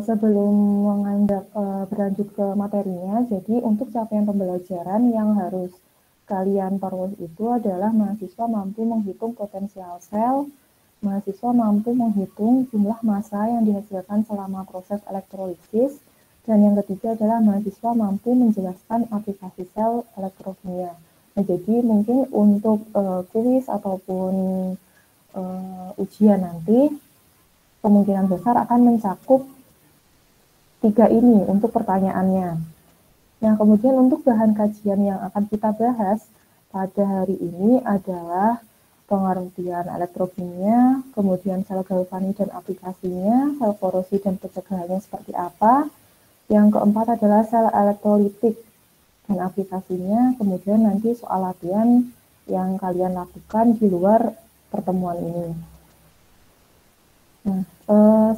Sebelum berlanjut ke materinya, jadi untuk capaian pembelajaran yang harus kalian peroleh itu adalah mahasiswa mampu menghitung potensial sel, mahasiswa mampu menghitung jumlah massa yang dihasilkan selama proses elektrolisis, dan yang ketiga adalah mahasiswa mampu menjelaskan aplikasi sel elektrokimia. Nah, jadi mungkin untuk kuis ataupun ujian nanti kemungkinan besar akan mencakup 3 ini untuk pertanyaannya. Nah, kemudian untuk bahan kajian yang akan kita bahas pada hari ini adalah pengertian elektrokimia, kemudian sel galvanik dan aplikasinya, sel korosi dan pencegahannya seperti apa. Yang keempat adalah sel elektrolitik dan aplikasinya, kemudian nanti soal latihan yang kalian lakukan di luar pertemuan ini. Nah,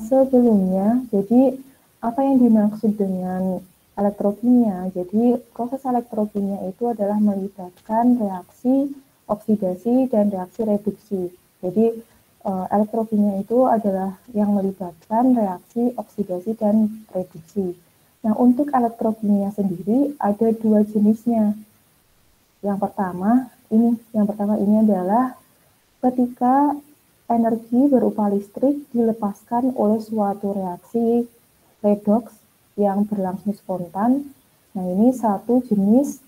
sebelumnya, jadi apa yang dimaksud dengan elektrokimia? Jadi proses elektrokimia itu adalah melibatkan reaksi oksidasi dan reaksi reduksi. Jadi elektrokimia itu adalah yang melibatkan reaksi oksidasi dan reduksi. Nah, untuk elektrokimia sendiri ada 2 jenisnya. Yang pertama ini adalah ketika energi berupa listrik dilepaskan oleh suatu reaksi redoks yang berlangsung spontan. Nah, ini satu jenis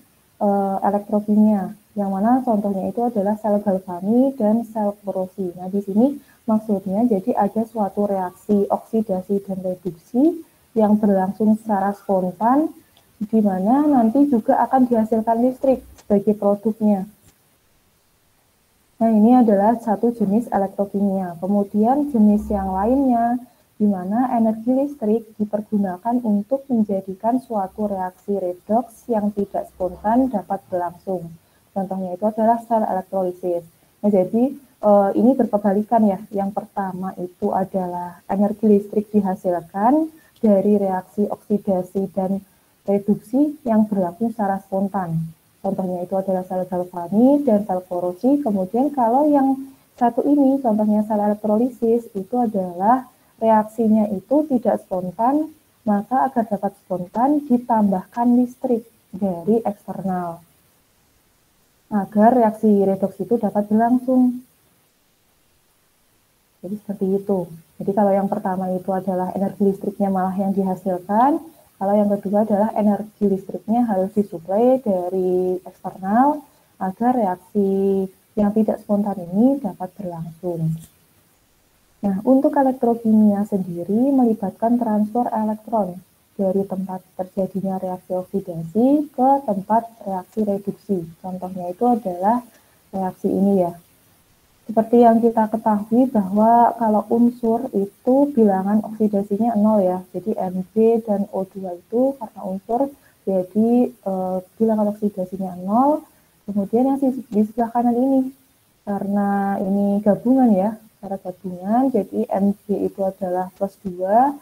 elektrokimia, yang mana contohnya itu adalah sel galvanik dan sel korosi. Nah, di sini maksudnya jadi ada suatu reaksi oksidasi dan reduksi yang berlangsung secara spontan, di mana nanti juga akan dihasilkan listrik sebagai produknya. Nah, ini adalah satu jenis elektrokimia. Kemudian jenis yang lainnya, di mana energi listrik dipergunakan untuk menjadikan suatu reaksi redoks yang tidak spontan dapat berlangsung. Contohnya itu adalah sel elektrolisis. Nah, jadi ini berkebalikan ya. Yang pertama itu adalah energi listrik dihasilkan dari reaksi oksidasi dan reduksi yang berlangsung secara spontan. Contohnya itu adalah sel galvanik dan sel korosi. Kemudian kalau yang satu ini, contohnya sel elektrolisis, itu adalah reaksinya itu tidak spontan, maka agar dapat spontan ditambahkan listrik dari eksternal agar reaksi redoks itu dapat berlangsung. Jadi seperti itu. Jadi kalau yang pertama itu adalah energi listriknya malah yang dihasilkan, kalau yang kedua adalah energi listriknya harus disuplai dari eksternal agar reaksi yang tidak spontan ini dapat berlangsung. Nah, untuk elektrokimia sendiri melibatkan transfer elektron dari tempat terjadinya reaksi oksidasi ke tempat reaksi reduksi. Contohnya itu adalah reaksi ini ya. Seperti yang kita ketahui bahwa kalau unsur itu bilangan oksidasinya 0 ya. Jadi Mg dan O2 itu karena unsur jadi bilangan oksidasinya 0. Kemudian yang di sebelah kanan ini karena ini gabungan ya, cara gabungan, jadi Mg itu adalah plus 2,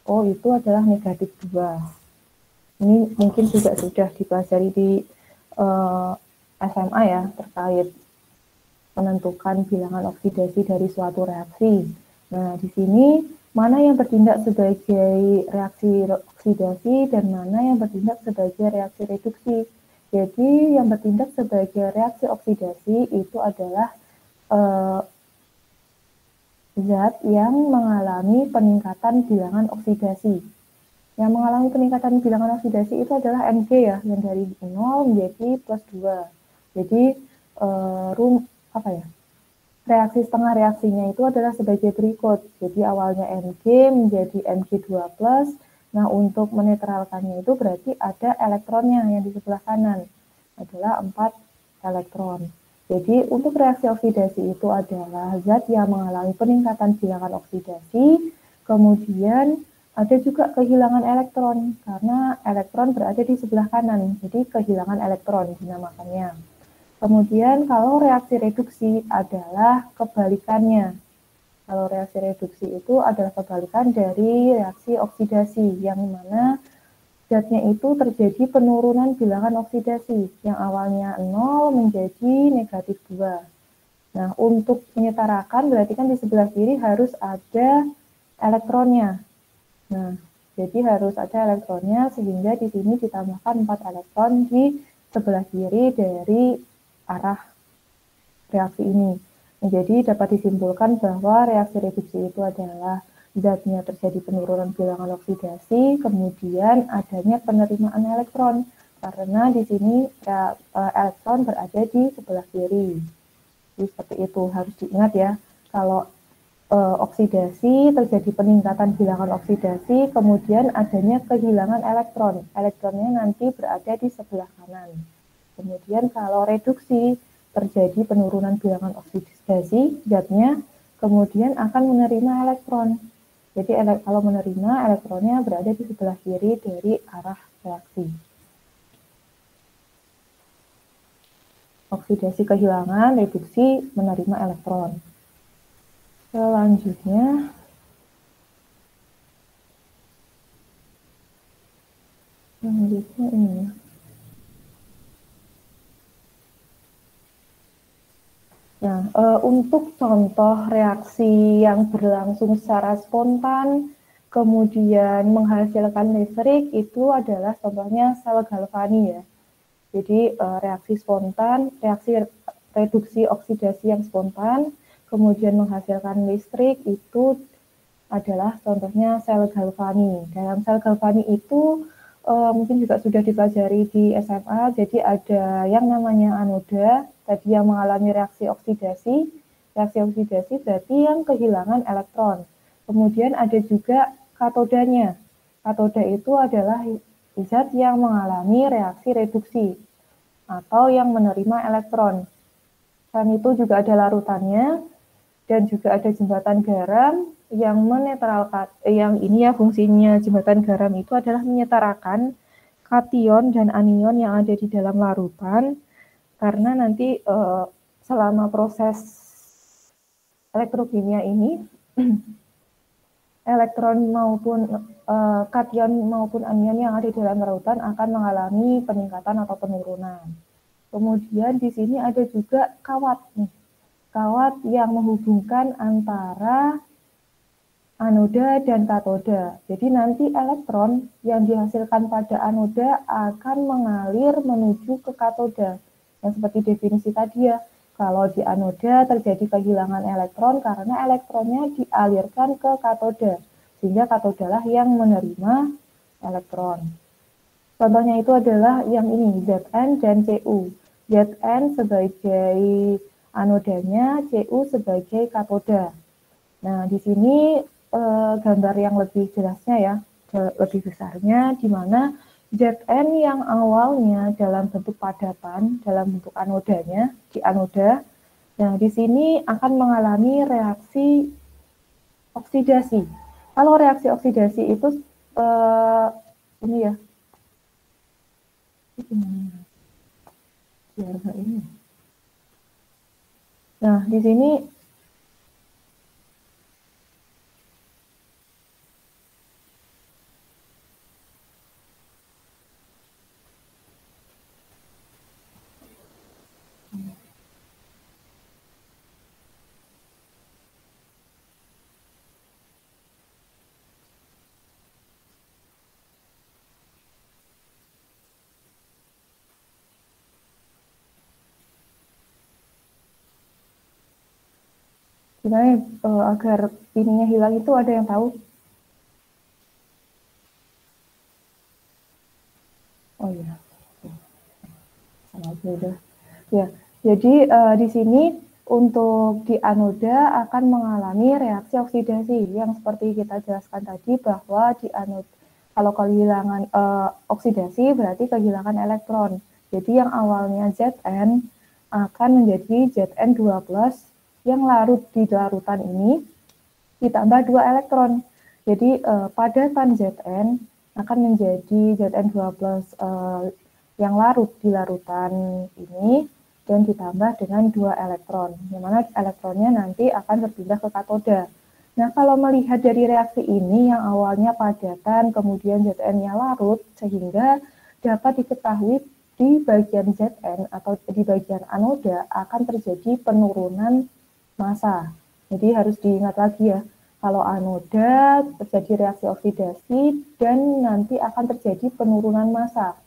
O itu adalah negatif 2. Ini mungkin juga sudah dipelajari di SMA ya, terkait menentukan bilangan oksidasi dari suatu reaksi. Nah, di sini mana yang bertindak sebagai reaksi oksidasi dan mana yang bertindak sebagai reaksi reduksi. Jadi yang bertindak sebagai reaksi oksidasi itu adalah zat yang mengalami peningkatan bilangan oksidasi. Yang mengalami peningkatan bilangan oksidasi itu adalah Mg ya, yang dari 0 menjadi plus 2. Jadi reaksi setengah reaksinya itu adalah sebagai berikut. Jadi awalnya Mg menjadi Mg2+. Nah, untuk menetralkannya itu berarti ada elektronnya yang di sebelah kanan. Adalah 4 elektron. Jadi untuk reaksi oksidasi itu adalah zat yang mengalami peningkatan bilangan oksidasi, kemudian ada juga kehilangan elektron, karena elektron berada di sebelah kanan, jadi kehilangan elektron dinamakannya. Kemudian kalau reaksi reduksi adalah kebalikannya. Kalau reaksi reduksi itu adalah kebalikan dari reaksi oksidasi, yang mana zatnya itu terjadi penurunan bilangan oksidasi, yang awalnya 0 menjadi negatif 2. Nah, untuk menyetarakan berarti kan di sebelah kiri harus ada elektronnya. Nah, jadi harus ada elektronnya sehingga di sini ditambahkan 4 elektron di sebelah kiri dari arah reaksi ini. Nah, jadi dapat disimpulkan bahwa reaksi reduksi itu adalah zatnya terjadi penurunan bilangan oksidasi, kemudian adanya penerimaan elektron karena di sini elektron berada di sebelah kiri. Jadi seperti itu harus diingat ya. Kalau oksidasi terjadi peningkatan bilangan oksidasi, kemudian adanya kehilangan elektron. Elektronnya nanti berada di sebelah kanan. Kemudian kalau reduksi terjadi penurunan bilangan oksidasi zatnya, kemudian akan menerima elektron. Jadi kalau menerima elektronnya berada di sebelah kiri dari arah reaksi. Oksidasi kehilangan, reduksi menerima elektron. Selanjutnya, ini. Nah, untuk contoh reaksi yang berlangsung secara spontan, kemudian menghasilkan listrik, itu adalah contohnya sel galvani ya. Jadi reaksi spontan, reaksi reduksi oksidasi yang spontan, kemudian menghasilkan listrik, itu adalah contohnya sel galvani. Dalam sel galvani itu mungkin juga sudah dipelajari di SMA, jadi ada yang namanya anoda, tadi yang mengalami reaksi oksidasi. Reaksi oksidasi berarti yang kehilangan elektron. Kemudian ada juga katodanya. Katoda itu adalah zat yang mengalami reaksi reduksi atau yang menerima elektron. Selain itu juga ada larutannya dan juga ada jembatan garam yang menetralkan, yang ini ya fungsinya jembatan garam itu adalah menyetarakan kation dan anion yang ada di dalam larutan, karena nanti selama proses elektrokimia ini elektron maupun kation maupun anion yang ada di dalam larutan akan mengalami peningkatan atau penurunan. Kemudian di sini ada juga kawat nih. Kawat yang menghubungkan antara anoda dan katoda. Jadi nanti elektron yang dihasilkan pada anoda akan mengalir menuju ke katoda. Yang seperti definisi tadi ya, kalau di anoda terjadi kehilangan elektron karena elektronnya dialirkan ke katoda, sehingga katoda lah yang menerima elektron. Contohnya itu adalah yang ini, Zn dan Cu. Zn sebagai anodanya, Cu sebagai katoda. Nah, di sini gambar yang lebih jelasnya ya, lebih besarnya, di mana Zn yang awalnya dalam bentuk padatan, dalam bentuk anodanya, di anoda, nah di sini akan mengalami reaksi oksidasi. Kalau reaksi oksidasi itu ini ya, ini. Nah, di sini gimana agar ininya hilang itu ada yang tahu? Oh iya, udah. Ya, jadi di sini untuk di anoda akan mengalami reaksi oksidasi yang seperti kita jelaskan tadi, bahwa di anoda kalau kehilangan oksidasi berarti kehilangan elektron. Jadi yang awalnya Zn akan menjadi Zn2+ yang larut di larutan ini ditambah 2 elektron. Jadi padatan Zn akan menjadi Zn2+ yang larut di larutan ini dan ditambah dengan 2 elektron, yang mana elektronnya nanti akan berpindah ke katoda. Nah, kalau melihat dari reaksi ini yang awalnya padatan, kemudian Zn-nya larut, sehingga dapat diketahui di bagian Zn atau di bagian anoda akan terjadi penurunan massa. Jadi harus diingat lagi ya, Kalau anoda terjadi reaksi oksidasi dan nanti akan terjadi penurunan massa.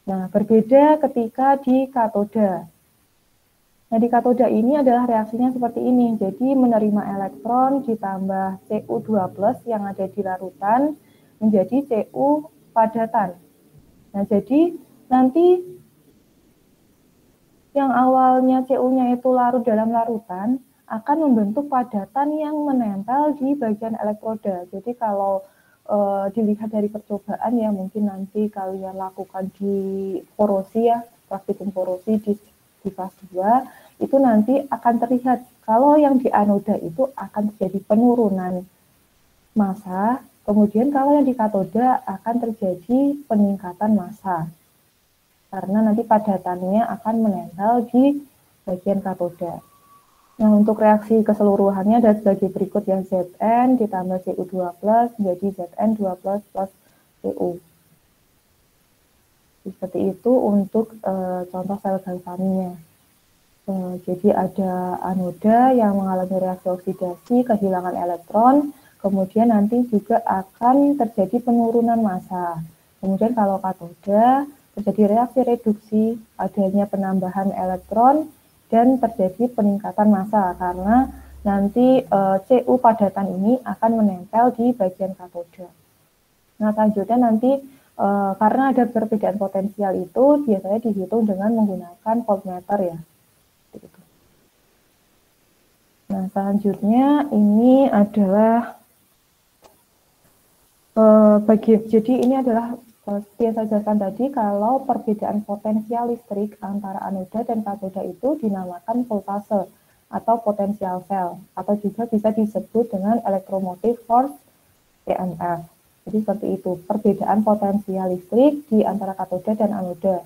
Nah, berbeda ketika di katoda. Nah, di katoda ini adalah reaksinya seperti ini. Jadi, menerima elektron ditambah Cu2+ yang ada di larutan menjadi Cu padatan. Nah, jadi nanti yang awalnya Cu-nya itu larut dalam larutan akan membentuk padatan yang menempel di bagian elektroda. Jadi kalau dilihat dari percobaan ya, mungkin nanti kalian lakukan di korosi ya, praktikum korosi di kelas 2, itu nanti akan terlihat kalau yang di anoda itu akan terjadi penurunan massa, kemudian kalau yang di katoda akan terjadi peningkatan massa. Karena nanti padatannya akan menempel di bagian katoda. Nah, untuk reaksi keseluruhannya ada sebagai berikut ya, Zn ditambah Cu2+ menjadi Zn2+ plus Cu. Seperti itu untuk contoh sel galvaninya. Jadi ada anoda yang mengalami reaksi oksidasi, kehilangan elektron, kemudian nanti juga akan terjadi penurunan massa. Kemudian kalau katoda terjadi reaksi reduksi, adanya penambahan elektron, dan terjadi peningkatan massa karena nanti Cu padatan ini akan menempel di bagian katoda. Nah, selanjutnya nanti karena ada perbedaan potensial itu biasanya dihitung dengan menggunakan voltmeter ya. Nah, selanjutnya ini adalah jadi ini adalah seperti yang saya jelaskan tadi, kalau perbedaan potensial listrik antara anoda dan katoda itu dinamakan voltase atau potensial sel, atau juga bisa disebut dengan electromotive force EMF. Jadi seperti itu, perbedaan potensial listrik di antara katoda dan anoda.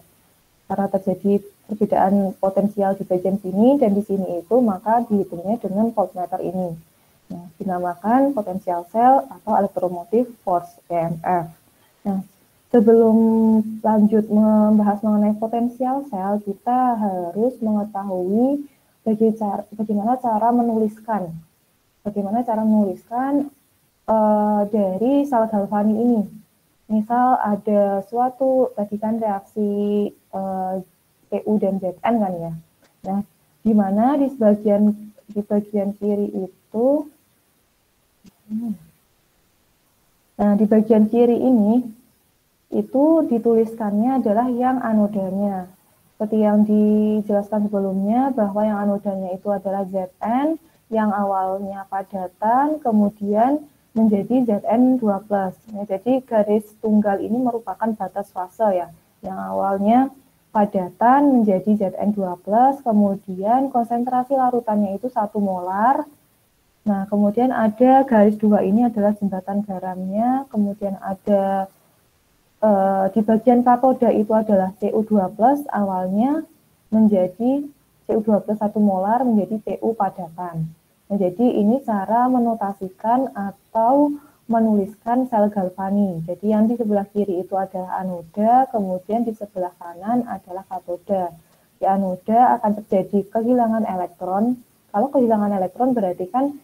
Karena terjadi perbedaan potensial di bagian sini dan di sini itu, maka dihitungnya dengan voltmeter ini. Nah, dinamakan potensial sel atau electromotive force EMF. Nah, sebelum lanjut membahas mengenai potensial sel, kita harus mengetahui bagaimana cara menuliskan. Bagaimana cara menuliskan dari sel galvani ini. Misal ada suatu tadi kan reaksi Pu dan Zn kan ya. Nah, di mana di bagian kiri itu di bagian kiri ini itu dituliskannya adalah yang anodanya. Seperti yang dijelaskan sebelumnya bahwa yang anodanya itu adalah Zn yang awalnya padatan kemudian menjadi Zn2+. Ya, jadi garis tunggal ini merupakan batas fase ya. Yang awalnya padatan menjadi Zn2+, kemudian konsentrasi larutannya itu 1 molar. Nah, kemudian ada garis 2 ini adalah jembatan garamnya, kemudian ada di bagian katoda itu adalah Cu2+ awalnya menjadi Cu2+ 1 molar menjadi Cu padatan. Nah, jadi ini cara menotasikan atau menuliskan sel galvani. Jadi yang di sebelah kiri itu adalah anoda, kemudian di sebelah kanan adalah katoda. Di anoda akan terjadi kehilangan elektron. Kalau kehilangan elektron berarti kan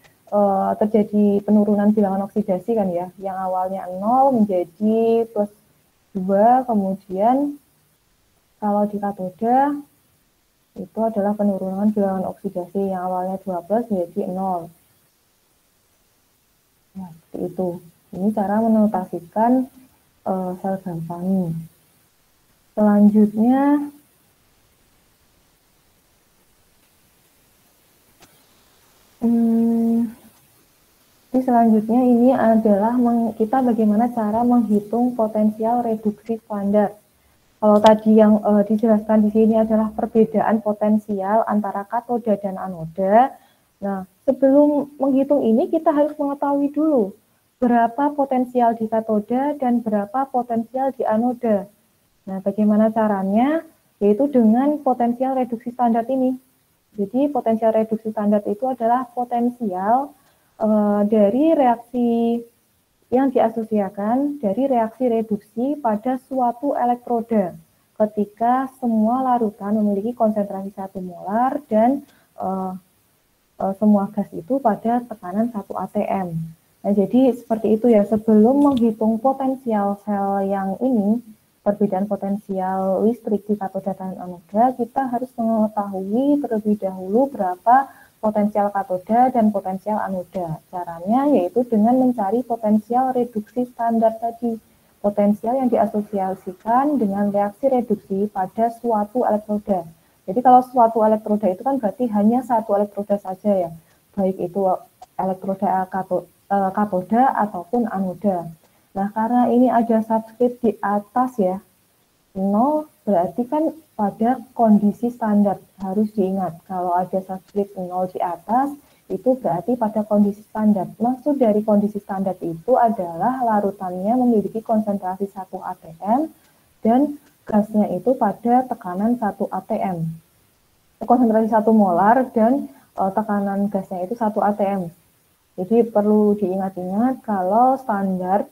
terjadi penurunan bilangan oksidasi kan ya, yang awalnya 0 menjadi plus 2, kemudian kalau di katoda itu adalah penurunan bilangan oksidasi yang awalnya 12 menjadi 0. Nah, seperti itu. Ini cara menotasikan sel galvani. Selanjutnya ini adalah kita bagaimana cara menghitung potensial reduksi standar. Kalau tadi yang dijelaskan di sini adalah perbedaan potensial antara katoda dan anoda. Nah, sebelum menghitung ini kita harus mengetahui dulu berapa potensial di katoda dan berapa potensial di anoda. Nah, bagaimana caranya? Yaitu dengan potensial reduksi standar ini. Jadi potensial reduksi standar itu adalah potensial dari reaksi yang diasosiasikan dari reaksi reduksi pada suatu elektroda ketika semua larutan memiliki konsentrasi 1 molar dan semua gas itu pada tekanan 1 atm. Nah, jadi seperti itu ya, sebelum menghitung potensial sel yang ini, perbedaan potensial listrik di katoda dan anoda, kita harus mengetahui terlebih dahulu berapa potensial katoda dan potensial anoda. Caranya yaitu dengan mencari potensial reduksi standar tadi, potensial yang diasosiasikan dengan reaksi reduksi pada suatu elektroda. Jadi kalau suatu elektroda itu kan berarti hanya satu elektroda saja ya, baik itu elektroda katoda ataupun anoda. Nah, karena ini ada subscript di atas ya, 0 berarti kan pada kondisi standar. Harus diingat, kalau ada subscript 0 di atas, itu berarti pada kondisi standar. Maksud dari kondisi standar itu adalah larutannya memiliki konsentrasi 1 atm dan gasnya itu pada tekanan 1 atm. Konsentrasi 1 molar dan tekanan gasnya itu 1 atm. Jadi perlu diingat-ingat kalau standar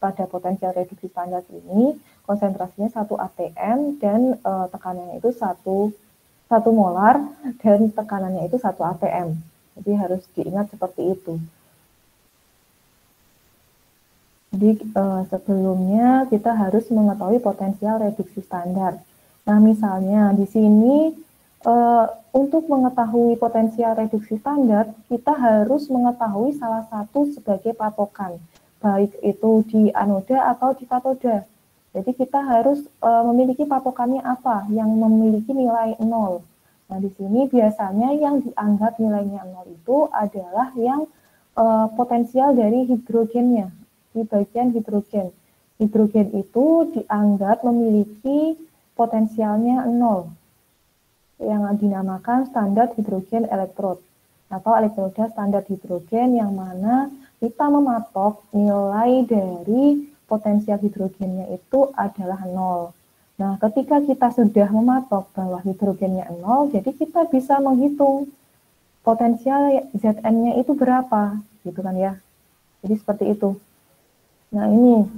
pada potensial reduksi standar ini konsentrasinya 1 atm dan tekanannya itu 1 molar dan tekanannya itu 1 atm. Jadi harus diingat seperti itu. Jadi sebelumnya kita harus mengetahui potensial reduksi standar. Nah, misalnya di sini untuk mengetahui potensial reduksi standar, kita harus mengetahui salah satu sebagai patokan, baik itu di anoda atau di katoda. Jadi kita harus memiliki patokannya apa, yang memiliki nilai 0. Nah, di sini biasanya yang dianggap nilainya 0 itu adalah yang potensial dari hidrogennya, di bagian hidrogen. Hidrogen itu dianggap memiliki potensialnya 0. Yang dinamakan standar hidrogen elektrod atau elektroda standar hidrogen, yang mana kita mematok nilai dari potensial hidrogennya itu adalah 0. Nah, ketika kita sudah mematok bahwa hidrogennya 0, jadi kita bisa menghitung potensial Zn-nya itu berapa, gitu kan ya. Jadi seperti itu. Nah, ini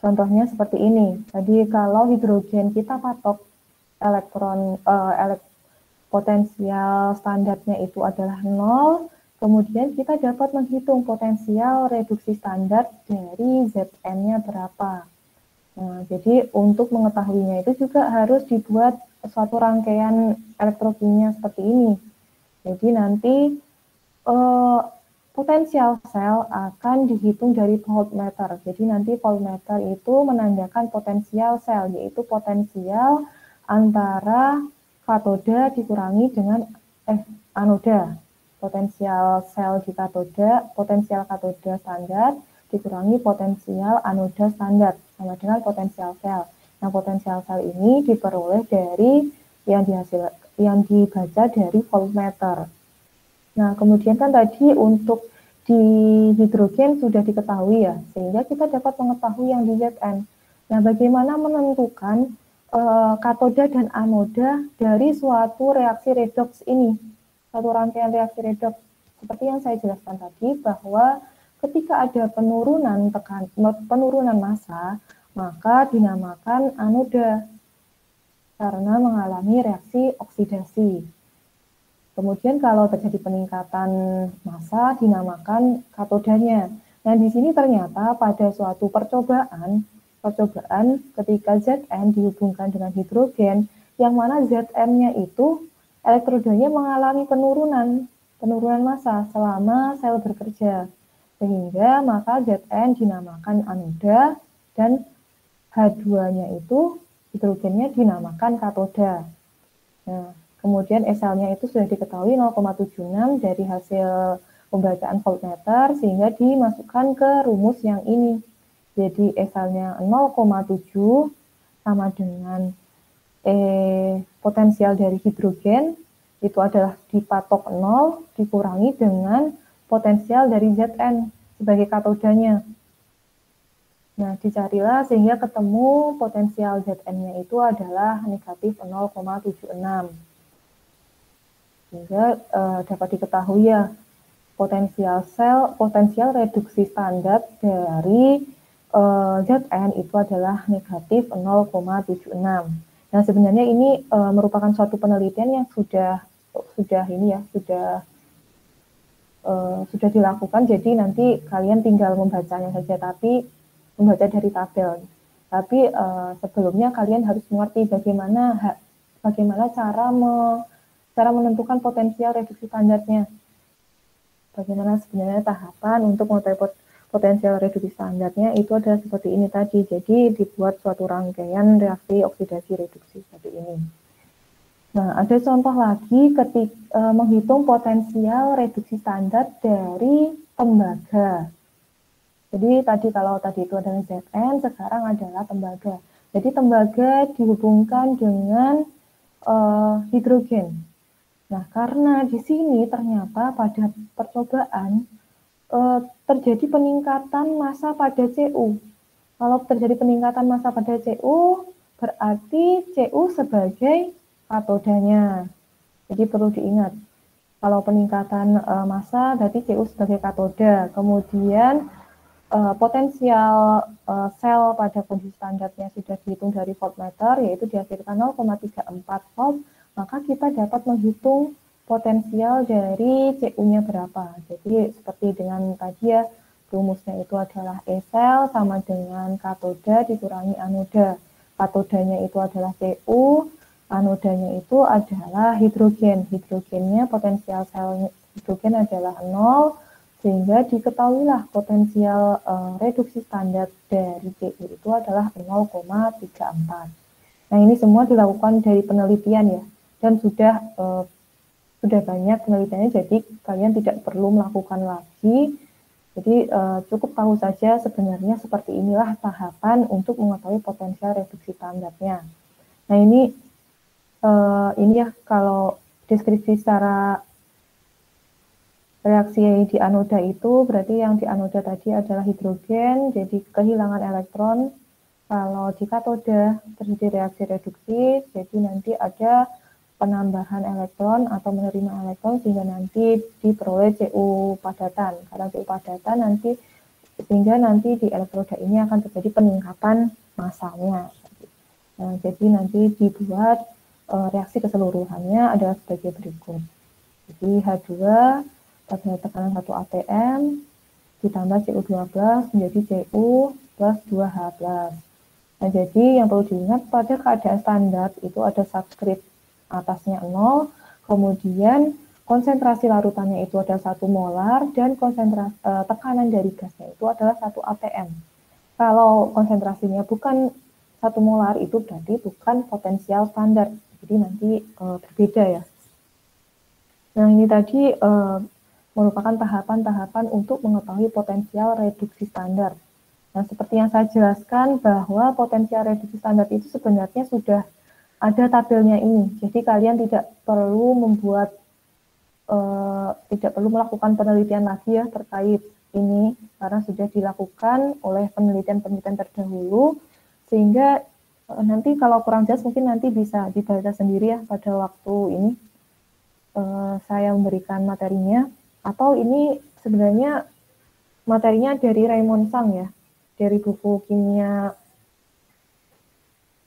contohnya seperti ini. Jadi kalau hidrogen kita patok potensial standarnya itu adalah 0, kemudian kita dapat menghitung potensial reduksi standar dari Zn-nya berapa. Nah, jadi untuk mengetahuinya itu juga harus dibuat suatu rangkaian elektrokimia seperti ini. Jadi nanti potensial sel akan dihitung dari voltmeter. Jadi nanti voltmeter itu menandakan potensial sel, yaitu potensial antara katoda dikurangi dengan anoda. Potensial sel di katoda, potensial katoda standar dikurangi potensial anoda standar, sama dengan potensial sel. Nah, potensial sel ini diperoleh dari yang dibaca dari voltmeter. Nah, kemudian kan tadi untuk di hidrogen sudah diketahui ya, sehingga kita dapat mengetahui yang di Zn. Nah, bagaimana menentukan katoda dan anoda dari suatu reaksi redoks ini, satu rangkaian reaksi redoks. Seperti yang saya jelaskan tadi, bahwa ketika ada penurunan massa, maka dinamakan anoda karena mengalami reaksi oksidasi. Kemudian kalau terjadi peningkatan massa, dinamakan katodanya. Nah, di sini ternyata pada suatu percobaan ketika Zn dihubungkan dengan hidrogen, yang mana Zn-nya itu elektrodanya mengalami penurunan massa selama sel bekerja. Sehingga maka Zn dinamakan anoda dan H2-nya itu hidrogennya dinamakan katoda. Nah, kemudian SL-nya itu sudah diketahui 0,76 dari hasil pembacaan voltmeter, sehingga dimasukkan ke rumus yang ini. Jadi SL-nya 0,7 sama dengan potensial dari hidrogen itu adalah dipatok 0 dikurangi dengan potensial dari Zn sebagai katodanya. Nah, dicarilah sehingga ketemu potensial Zn-nya itu adalah negatif 0,76. Sehingga dapat diketahui ya potensial reduksi standar dari Zn itu adalah negatif 0,76. Nah, sebenarnya ini merupakan suatu penelitian yang sudah sudah dilakukan, jadi nanti kalian tinggal membacanya saja, tapi membaca dari tabel. Tapi sebelumnya kalian harus mengerti bagaimana cara menentukan potensial reduksi standarnya. Bagaimana sebenarnya tahapan untuk mengetahui potensial reduksi standarnya itu adalah seperti ini tadi. Jadi dibuat suatu rangkaian reaksi oksidasi reduksi seperti ini. Nah, ada contoh lagi ketika menghitung potensial reduksi standar dari tembaga. Jadi kalau tadi itu adalah Zn, sekarang adalah tembaga. Jadi tembaga dihubungkan dengan hidrogen. Nah, karena di sini ternyata pada percobaan terjadi peningkatan massa pada Cu. Kalau terjadi peningkatan massa pada Cu, berarti Cu sebagai katodanya. Jadi perlu diingat, kalau peningkatan massa berarti Cu sebagai katoda. Kemudian potensial sel pada kondisi standarnya sudah dihitung dari voltmeter, yaitu dihasilkan 0,34 volt, maka kita dapat menghitung potensial dari Cu-nya berapa. Jadi seperti dengan tadi ya, rumusnya itu adalah E sel sama dengan katoda dikurangi anoda. Katodanya itu adalah Cu, anodanya itu adalah hidrogen. Hidrogennya, potensial sel hidrogen adalah 0, sehingga diketahuilah potensial reduksi standar dari Cu itu adalah 0,34. Nah, ini semua dilakukan dari penelitian ya, dan sudah banyak penelitiannya, jadi kalian tidak perlu melakukan lagi. Jadi cukup tahu saja sebenarnya seperti inilah tahapan untuk mengetahui potensial reduksi standarnya. Nah, ini ya kalau deskripsi secara reaksi di anoda itu, berarti yang di anoda tadi adalah hidrogen, jadi kehilangan elektron. Kalau di katoda terjadi reaksi reduksi, jadi nanti ada penambahan elektron atau menerima elektron sehingga nanti diperoleh Cu padatan. Karena Cu padatan sehingga nanti di elektroda ini akan terjadi peningkatan massanya. Nah, jadi nanti dibuat reaksi keseluruhannya adalah sebagai berikut. Jadi H2 pada tekanan 1 atm ditambah Cu12 menjadi Cu plus 2H+. Nah, jadi yang perlu diingat pada keadaan standar itu ada subskrip atasnya 0, kemudian konsentrasi larutannya itu ada 1 molar, dan konsentrasi tekanan dari gasnya itu adalah 1 atm. Kalau konsentrasinya bukan 1 molar, itu berarti bukan potensial standar, jadi nanti berbeda ya. Nah, ini tadi merupakan tahapan-tahapan untuk mengetahui potensial reduksi standar. Nah, seperti yang saya jelaskan bahwa potensial reduksi standar itu sebenarnya sudah ada tabelnya ini. Jadi kalian tidak perlu melakukan penelitian lagi ya terkait ini, karena sudah dilakukan oleh penelitian-penelitian terdahulu, sehingga nanti kalau kurang jelas mungkin nanti bisa dibaca sendiri ya pada waktu ini saya memberikan materinya, atau ini sebenarnya materinya dari Raymond Sang ya, dari buku kimia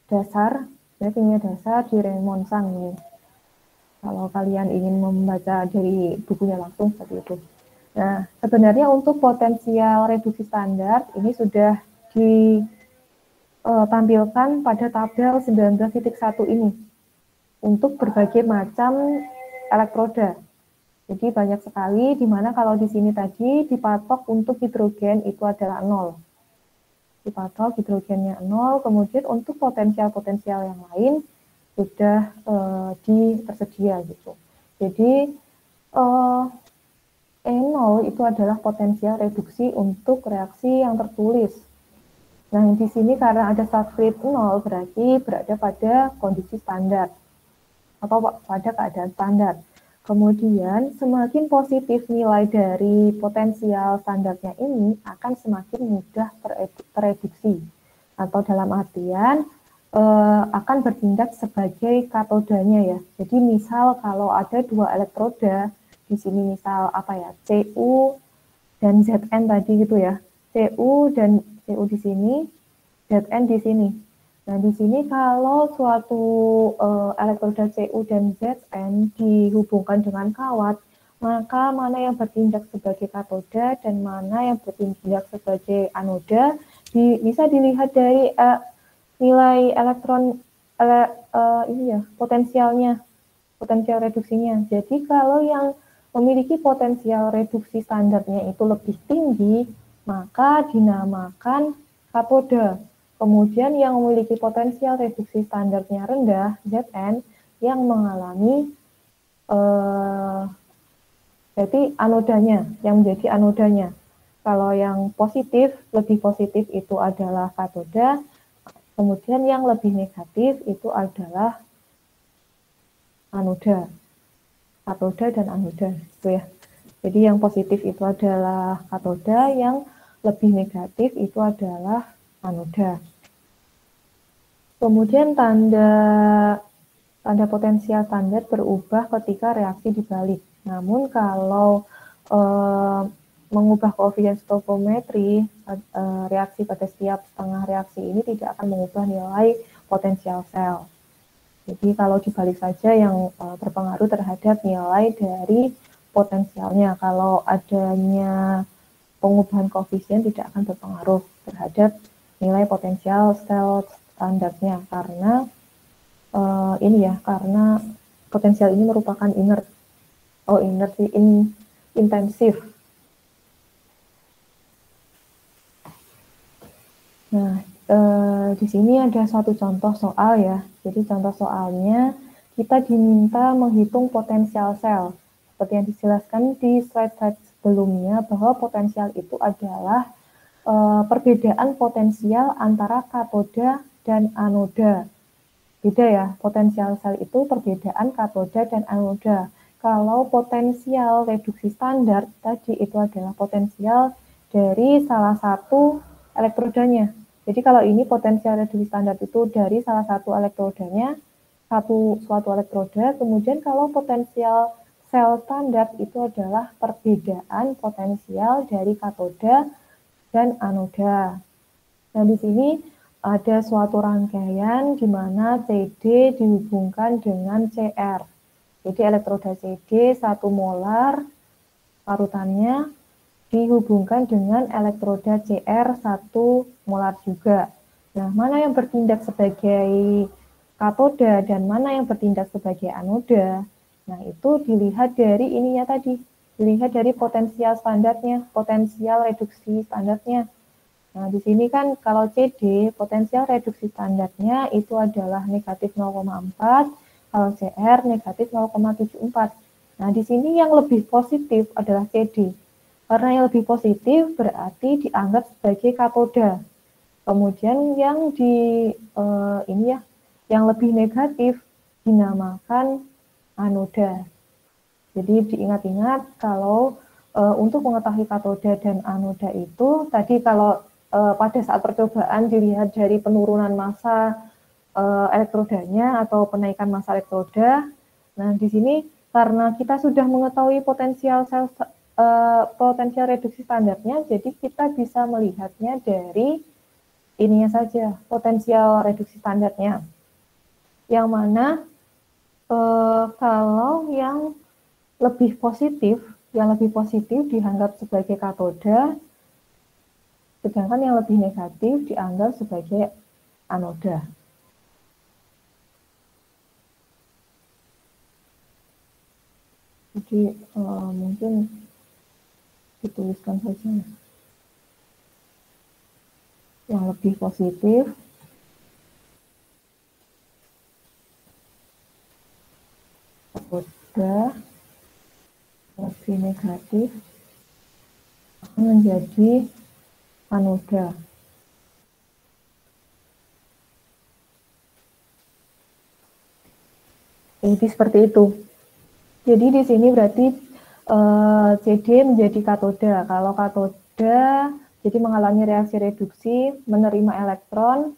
dasar, kimia dasar di Raymond Sang ini. Kalau kalian ingin membaca dari bukunya langsung seperti itu. Nah, sebenarnya untuk potensial reduksi standar ini sudah ditampilkan pada tabel 19.1 ini untuk berbagai macam elektroda. Jadi banyak sekali, di mana kalau di sini tadi dipatok untuk hidrogen itu adalah 0. Dipatok hidrogennya 0, kemudian untuk potensial-potensial yang lain sudah tersedia gitu. Jadi E0 itu adalah potensial reduksi untuk reaksi yang tertulis. Nah, di sini karena ada subskrip 0 berarti berada pada kondisi standar atau pada keadaan standar. Kemudian semakin positif nilai dari potensial standarnya ini akan semakin mudah tereduksi, atau dalam artian akan bertindak sebagai katodanya ya. Jadi misal kalau ada 2 elektroda di sini, misal Cu dan Zn tadi gitu ya. Cu di sini, Zn di sini. Nah, di sini kalau suatu elektroda Cu dan Zn dihubungkan dengan kawat, maka mana yang bertindak sebagai katoda dan mana yang bertindak sebagai anoda bisa dilihat dari nilai elektron potensial reduksinya. Jadi kalau yang memiliki potensial reduksi standarnya itu lebih tinggi, maka dinamakan katoda. Kemudian yang memiliki potensial reduksi standarnya rendah, Zn, yang mengalami berarti anodanya, yang menjadi anodanya. Kalau yang positif, lebih positif itu adalah katoda, kemudian yang lebih negatif itu adalah anoda. Katoda dan anoda, gitu ya. Jadi yang positif itu adalah katoda, yang lebih negatif itu adalah anoda. Kemudian tanda potensial standar berubah ketika reaksi dibalik. Namun kalau mengubah koefisien stoichiometri, reaksi pada setiap setengah reaksi ini tidak akan mengubah nilai potensial sel. Jadi kalau dibalik saja yang berpengaruh terhadap nilai dari potensialnya. Kalau adanya pengubahan koefisien tidak akan berpengaruh terhadap nilai potensial sel standarnya, karena karena potensial ini merupakan intensif. Nah, di sini ada suatu contoh soal ya. Jadi contoh soalnya kita diminta menghitung potensial sel. Seperti yang dijelaskan di slide-slide sebelumnya, bahwa potensial itu adalah perbedaan potensial antara katoda dan anoda. Beda ya, potensial sel itu perbedaan katoda dan anoda. Kalau potensial reduksi standar tadi itu adalah potensial dari salah satu elektrodanya. Jadi kalau ini potensial reduksi standar itu dari salah satu elektrodanya, suatu elektroda. Kemudian kalau potensial sel standar itu adalah perbedaan potensial dari katoda dan anoda. Nah, di sini ada suatu rangkaian di mana CD dihubungkan dengan CR. Jadi elektroda CD 1 molar parutannya dihubungkan dengan elektroda CR 1 molar juga. Nah, mana yang bertindak sebagai katoda dan mana yang bertindak sebagai anoda? Nah, itu dilihat dari ininya tadi. Dilihat dari potensial standarnya, potensial reduksi standarnya. Nah, di sini kan kalau CD, potensial reduksi standarnya itu adalah negatif 0,4, kalau CR negatif 0,74. Nah, di sini yang lebih positif adalah CD. Karena yang lebih positif berarti dianggap sebagai katoda. Kemudian yang yang lebih negatif dinamakan anoda. Jadi diingat-ingat kalau untuk mengetahui katoda dan anoda itu, tadi kalau pada saat percobaan dilihat dari penurunan massa elektrodanya atau penaikan massa elektroda. Nah, di sini karena kita sudah mengetahui potensial reduksi standarnya, jadi kita bisa melihatnya dari ininya saja, potensial reduksi standarnya. Yang mana kalau yang lebih positif dianggap sebagai katoda, sedangkan yang lebih negatif dianggap sebagai anoda. Jadi mungkin dituliskan saja. Yang lebih positif katoda, lebih negatif akan menjadi anoda. Jadi seperti itu. Jadi di sini berarti CD menjadi katoda. Kalau katoda jadi mengalami reaksi reduksi, menerima elektron,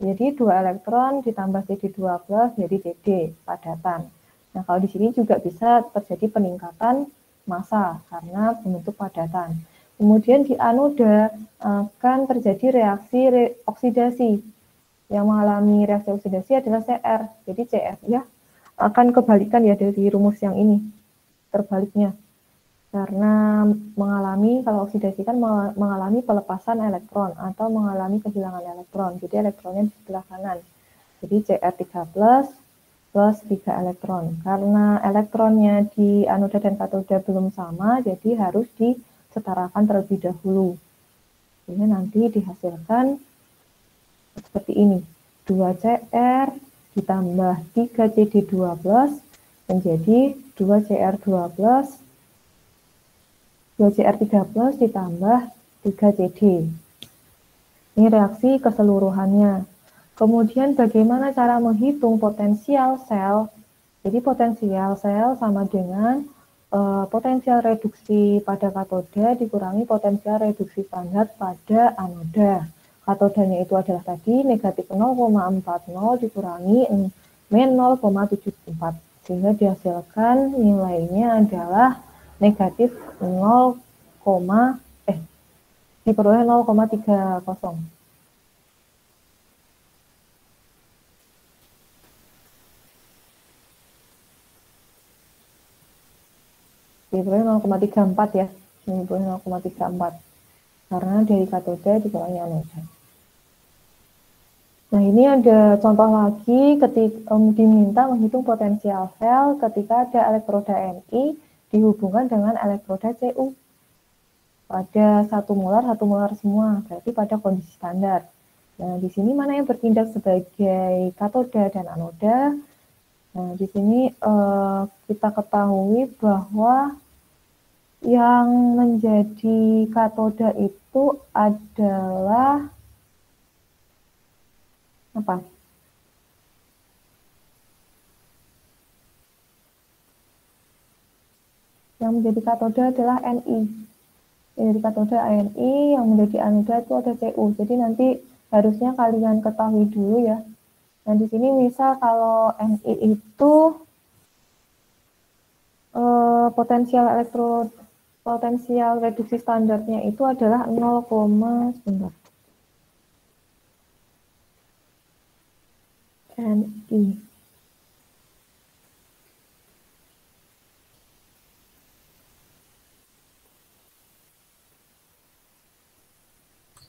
jadi 2 elektron ditambah CD2 plus jadi CD, padatan. Nah, kalau di sini juga bisa terjadi peningkatan massa karena bentuk padatan. Kemudian di anoda akan terjadi reaksi oksidasi. Yang mengalami reaksi oksidasi adalah CR. Jadi CR ya akan kebalikan ya dari rumus yang ini. Terbaliknya. Karena mengalami, kalau oksidasi kan mengalami pelepasan elektron atau mengalami kehilangan elektron. Jadi elektronnya di sebelah kanan. Jadi Cr3 plus 3 elektron. Karena elektronnya di anoda dan katoda belum sama, jadi harus disetarakan terlebih dahulu. Sehingga nanti dihasilkan seperti ini. 2Cr ditambah 3Cd2 plus menjadi 2Cr2 plus 2Cr3 plus ditambah 3Cd. Ini reaksi keseluruhannya. Kemudian bagaimana cara menghitung potensial sel? Jadi potensial sel sama dengan potensial reduksi pada katoda dikurangi potensial reduksi standar pada anoda. Katodanya itu adalah tadi negatif 0,40 dikurangi min 0,74. Sehingga dihasilkan nilainya adalah negatif 0, diperoleh 0,30. Diperoleh 0,34 ya, diperoleh 0,34 karena dari katoda dikurangi anoda. Nah, ini ada contoh lagi ketika diminta menghitung potensial sel ketika ada elektroda Ni dihubungkan dengan elektroda Cu. Pada 1 molar semua, berarti pada kondisi standar. Nah, di sini mana yang bertindak sebagai katoda dan anoda? Nah, di sini kita ketahui bahwa yang menjadi katoda itu adalah apa? Yang menjadi katoda adalah Ni. Yang menjadi katoda Ni, yang menjadi anoda itu ada Cu. Jadi nanti harusnya kalian ketahui dulu ya. Nah, di sini misal kalau Ni itu potensial reduksi standarnya itu adalah 0, sebentar. Ni.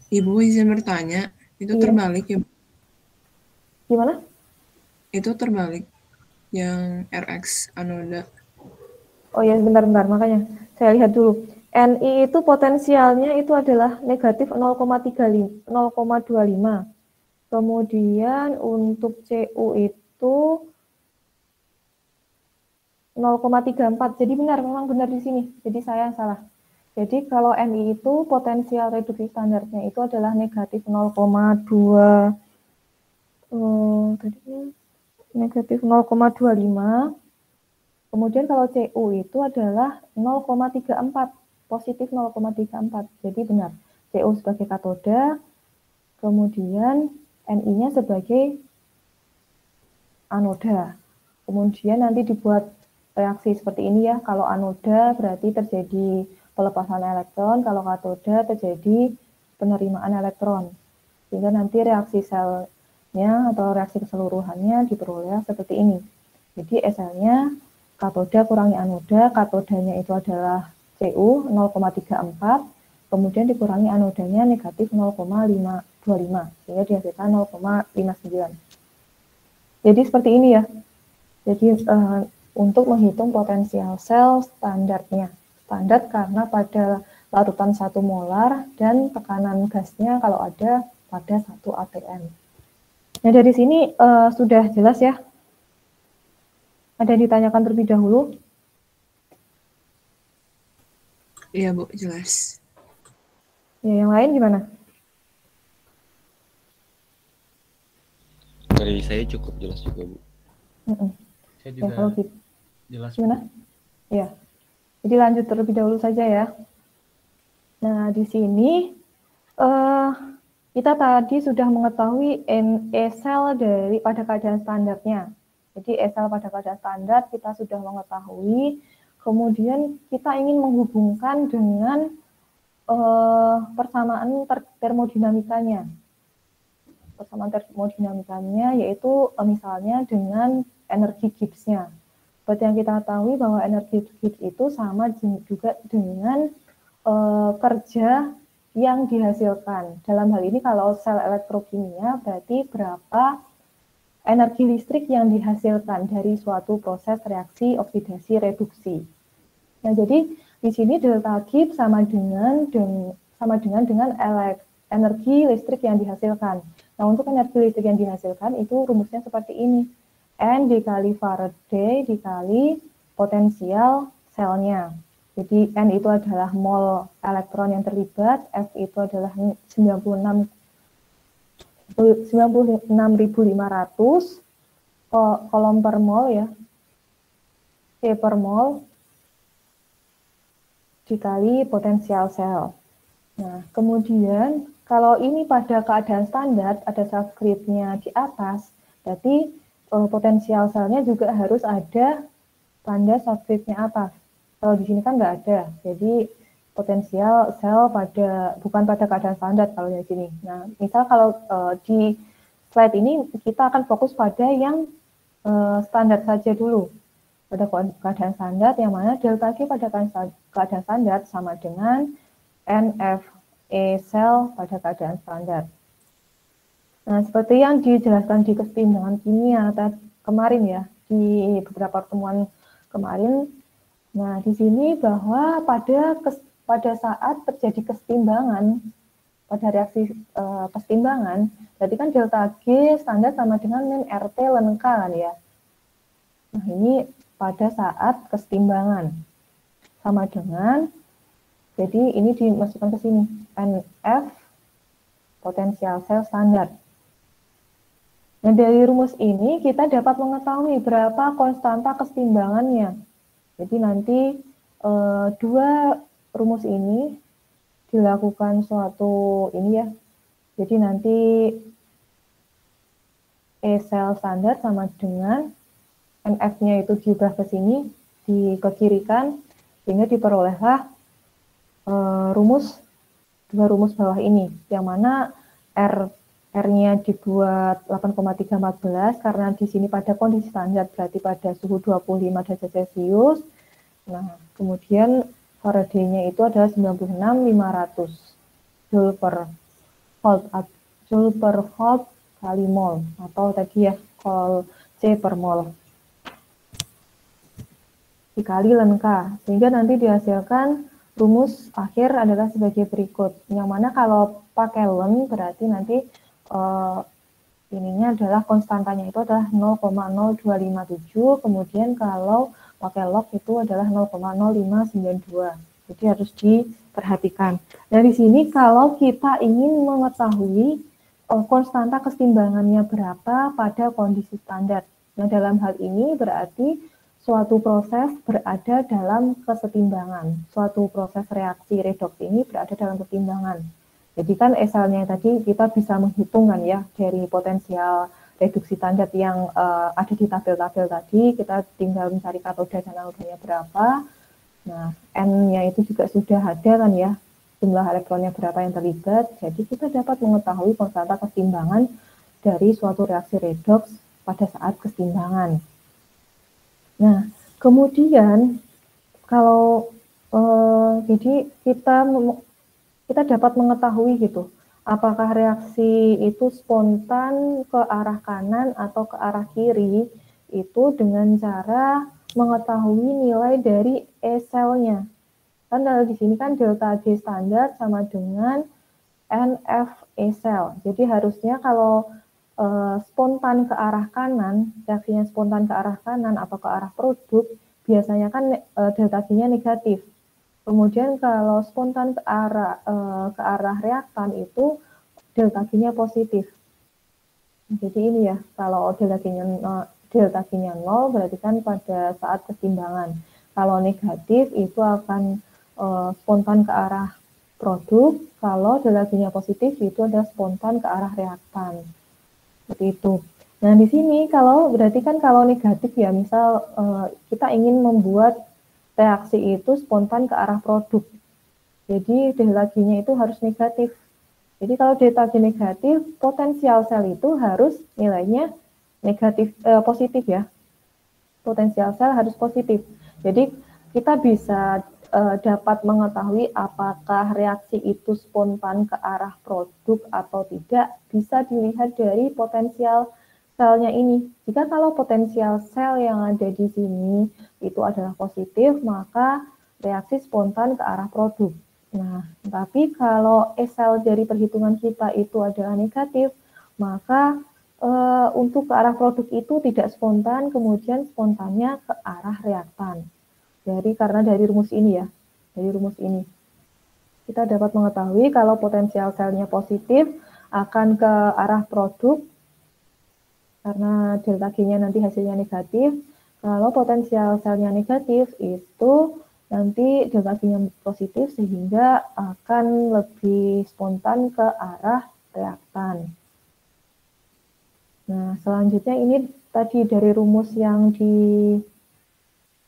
Ibu izin bertanya, itu Iya. terbalik ya? Gimana? Itu terbalik, yang Rx anoda. Oh ya, bentar, makanya saya lihat dulu. Ni itu potensialnya itu adalah negatif 0,25. Kemudian untuk Cu itu 0,34. Jadi memang benar di sini. Jadi saya salah. Jadi kalau Ni itu potensial reduksi standarnya itu adalah negatif 0,2 negatif 0,25. Kemudian kalau Cu itu adalah 0,34, positif 0,34. Jadi benar, Cu sebagai katoda, kemudian Ni-nya sebagai anoda. Kemudian nanti dibuat reaksi seperti ini ya, kalau anoda berarti terjadi pelepasan elektron, kalau katoda terjadi penerimaan elektron. Sehingga nanti reaksi selnya atau reaksi keseluruhannya diperoleh seperti ini. Jadi SL-nya katoda kurangi anoda, katodanya itu adalah Cu 0,34, kemudian dikurangi anodanya negatif 0,525, sehingga dihasilkan 0,59. Jadi seperti ini ya. Jadi untuk menghitung potensial sel standarnya. Standar karena pada larutan 1 molar dan tekanan gasnya kalau ada pada 1 atm. Nah, dari sini sudah jelas ya. Ada yang ditanyakan terlebih dahulu? Iya, Bu, jelas. Ya, yang lain gimana? Dari saya cukup jelas juga, Bu. Saya juga ya, kalau gitu. jelas. Gimana? Ya. Jadi lanjut terlebih dahulu saja ya. Nah, di sini kita tadi sudah mengetahui sel dari pada keadaan standarnya. Jadi sel pada keadaan standar kita sudah mengetahui. Kemudian kita ingin menghubungkan dengan persamaan termodinamikanya. Persamaan termodinamikanya yaitu misalnya dengan energi Gibbs-nya. Seperti yang kita ketahui bahwa energi itu sama juga dengan kerja yang dihasilkan. Dalam hal ini kalau sel elektrokimia berarti berapa energi listrik yang dihasilkan dari suatu proses reaksi oksidasi reduksi. Nah, jadi di sini delta Gibbs sama dengan energi listrik yang dihasilkan. Nah, untuk energi listrik yang dihasilkan itu rumusnya seperti ini. N dikali Faraday dikali potensial selnya. Jadi N itu adalah mol elektron yang terlibat, F itu adalah 96.500 kolom per mol ya, C per mol dikali potensial sel. Nah, kemudian kalau ini pada keadaan standar, ada subscript-nya di atas, berarti potensial selnya juga harus ada tanda subscript-nya atas. Kalau di sini kan nggak ada, jadi potensial sel bukan pada keadaan standar kalau di sini. Nah, misal kalau di slide ini kita akan fokus pada yang standar saja dulu. Pada keadaan standar yang mana delta G pada keadaan standar sama dengan NFE sel pada keadaan standar. Nah, seperti yang dijelaskan di keseimbangan kimia kemarin ya, di beberapa pertemuan kemarin. Nah, di sini bahwa pada saat terjadi keseimbangan, pada reaksi keseimbangan, berarti kan delta G standar sama dengan min RT ln K kan ya. Nah, ini pada saat keseimbangan sama dengan, jadi ini dimasukkan ke sini, NF potensial sel standar. Nah, dari rumus ini kita dapat mengetahui berapa konstanta keseimbangannya. Jadi nanti dua rumus ini dilakukan suatu ini ya. Jadi nanti E sel standar sama dengan NF-nya itu diubah ke sini, dikekirikan, sehingga diperolehlah dua rumus bawah ini, yang mana R-nya dibuat 8,314 karena di sini pada kondisi standar berarti pada suhu 25 derajat Celcius. Nah, kemudian Faraday-nya itu adalah 96.500 Joule per volt kali mol, atau tadi ya kol C per mol dikali ln K, sehingga nanti dihasilkan rumus akhir adalah sebagai berikut. Yang mana kalau pakai ln berarti nanti ininya adalah konstantanya itu adalah 0,0257, kemudian kalau pakai log itu adalah 0,0592. Jadi harus diperhatikan. Dari sini kalau kita ingin mengetahui konstanta keseimbangannya berapa pada kondisi standar. Nah, dalam hal ini berarti suatu proses berada dalam kesetimbangan. Suatu proses reaksi redoks ini berada dalam kesetimbangan. Jadi kan esalnya tadi kita bisa menghitungkan ya dari potensial reduksi standar yang ada di tabel-tabel tadi, kita tinggal mencari katoda dan anodanya berapa. Nah, N-nya itu juga sudah ada kan ya, jumlah elektronnya berapa yang terlibat. Jadi kita dapat mengetahui konstanta keseimbangan dari suatu reaksi redoks pada saat keseimbangan. Nah, kemudian kalau jadi kita dapat mengetahui gitu, apakah reaksi itu spontan ke arah kanan atau ke arah kiri, itu dengan cara mengetahui nilai dari E selnya. Kan di sini kan delta G standar sama dengan NF E sel. Jadi harusnya kalau spontan ke arah kanan, reaksinya spontan ke arah kanan atau ke arah produk, biasanya kan delta G-nya negatif. Kemudian kalau spontan ke arah reaktan itu delta G-nya positif. Jadi ini ya, kalau delta G-nya 0 berarti kan pada saat keseimbangan. Kalau negatif itu akan spontan ke arah produk, kalau delta G-nya positif itu adalah spontan ke arah reaktan. Seperti itu. Nah, di sini berarti kan kalau negatif ya, misal kita ingin membuat reaksi itu spontan ke arah produk. Jadi delta G-nya itu harus negatif. Jadi kalau delta G negatif, potensial sel itu harus nilainya positif ya. potensial sel harus positif. Jadi kita bisa dapat mengetahui apakah reaksi itu spontan ke arah produk atau tidak, bisa dilihat dari potensial selnya ini. Jika kalau potensial sel yang ada di sini itu adalah positif, maka reaksi spontan ke arah produk. Nah, tapi kalau sel dari perhitungan kita itu adalah negatif, maka untuk ke arah produk itu tidak spontan, kemudian spontannya ke arah reaktan. Karena dari rumus ini ya, dari rumus ini kita dapat mengetahui kalau potensial selnya positif akan ke arah produk karena delta G-nya nanti hasilnya negatif. Kalau potensial selnya negatif itu nanti delta G-nya positif sehingga akan lebih spontan ke arah reaktan. Nah, selanjutnya ini tadi dari rumus yang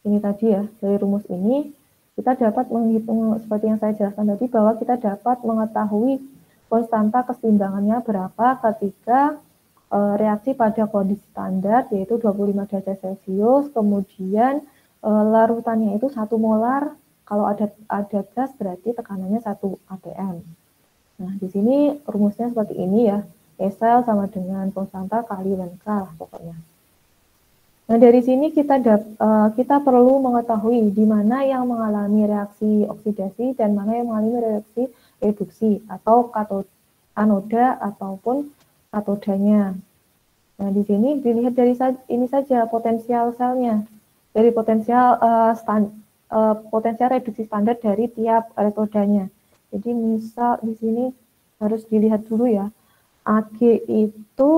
ini tadi ya, dari rumus ini kita dapat menghitung seperti yang saya jelaskan tadi bahwa kita dapat mengetahui konstanta keseimbangannya berapa ketika reaksi pada kondisi standar yaitu 25 derajat Celcius, kemudian larutannya itu 1 molar, kalau ada gas berarti tekanannya 1 atm. Nah, di sini rumusnya seperti ini ya, sel sama dengan konstanta kali K lah pokoknya. Nah, dari sini kita perlu mengetahui di mana yang mengalami reaksi oksidasi dan mana yang mengalami reaksi reduksi atau anoda ataupun katodanya. Nah, di sini dilihat dari ini saja potensial selnya. Dari potensial potensial reduksi standar dari tiap elektrodanya. Jadi misal di sini harus dilihat dulu ya. AG itu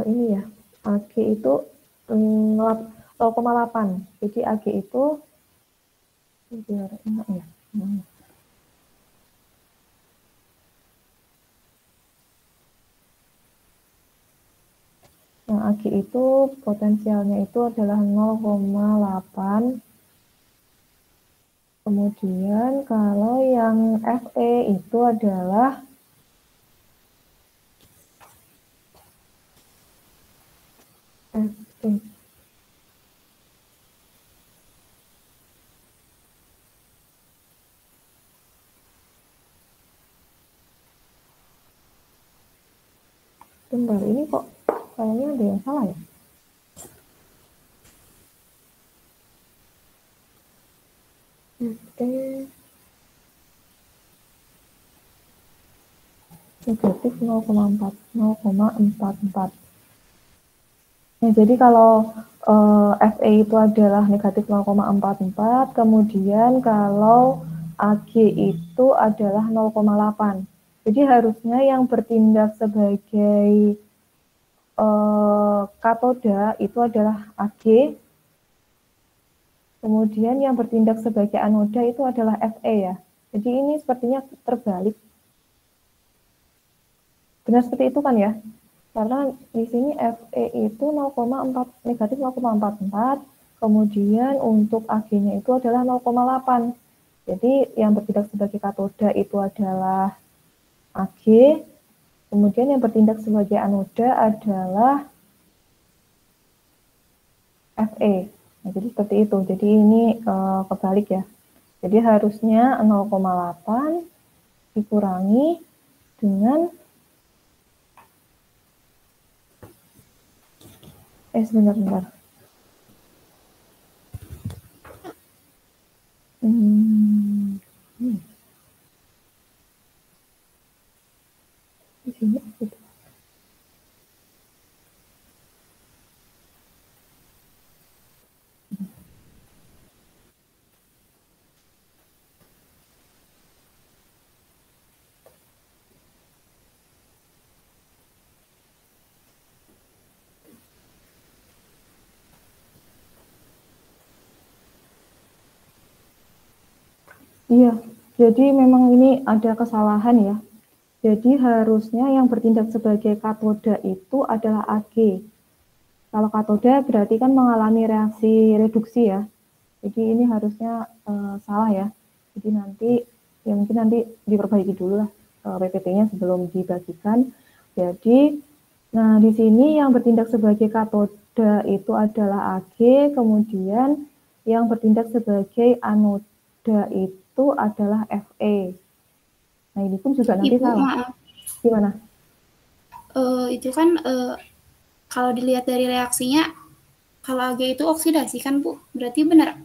ini ya, AG itu 0,8. Jadi AG itu biar enak ya. Yang AG itu potensialnya itu adalah 0,8. Kemudian kalau yang Fe itu adalah Fe. Bentar, ini kok kayaknya ada yang salah ya? Negatif 0,44. Nah, jadi kalau Fe itu adalah negatif 0,44, kemudian kalau Ag itu adalah 0,8. Jadi harusnya yang bertindak sebagai katoda itu adalah Ag, kemudian yang bertindak sebagai anoda itu adalah Fe ya. Jadi ini sepertinya terbalik. Benar seperti itu kan ya? Karena di sini Fe itu negatif 0,44, kemudian untuk Ag-nya itu adalah 0,8. Jadi yang bertindak sebagai katoda itu adalah Ag, kemudian yang bertindak sebagai anoda adalah Fe. Nah, jadi seperti itu. Jadi ini kebalik ya. Jadi harusnya 0,8 dikurangi dengan sebentar. Di sini gitu. Iya, jadi memang ini ada kesalahan ya. Jadi harusnya yang bertindak sebagai katoda itu adalah Ag. Kalau katoda berarti kan mengalami reaksi reduksi ya. Jadi ini harusnya salah ya. Jadi nanti, ya mungkin nanti diperbaiki dulu lah. PPT-nya sebelum dibagikan. Jadi, nah di sini yang bertindak sebagai katoda itu adalah Ag, kemudian yang bertindak sebagai anoda itu adalah Fe. Nah ini pun juga nanti Ibu, salah. maaf. Gimana? Itu kan kalau dilihat dari reaksinya, kalau Ag itu oksidasi kan Bu? Berarti benar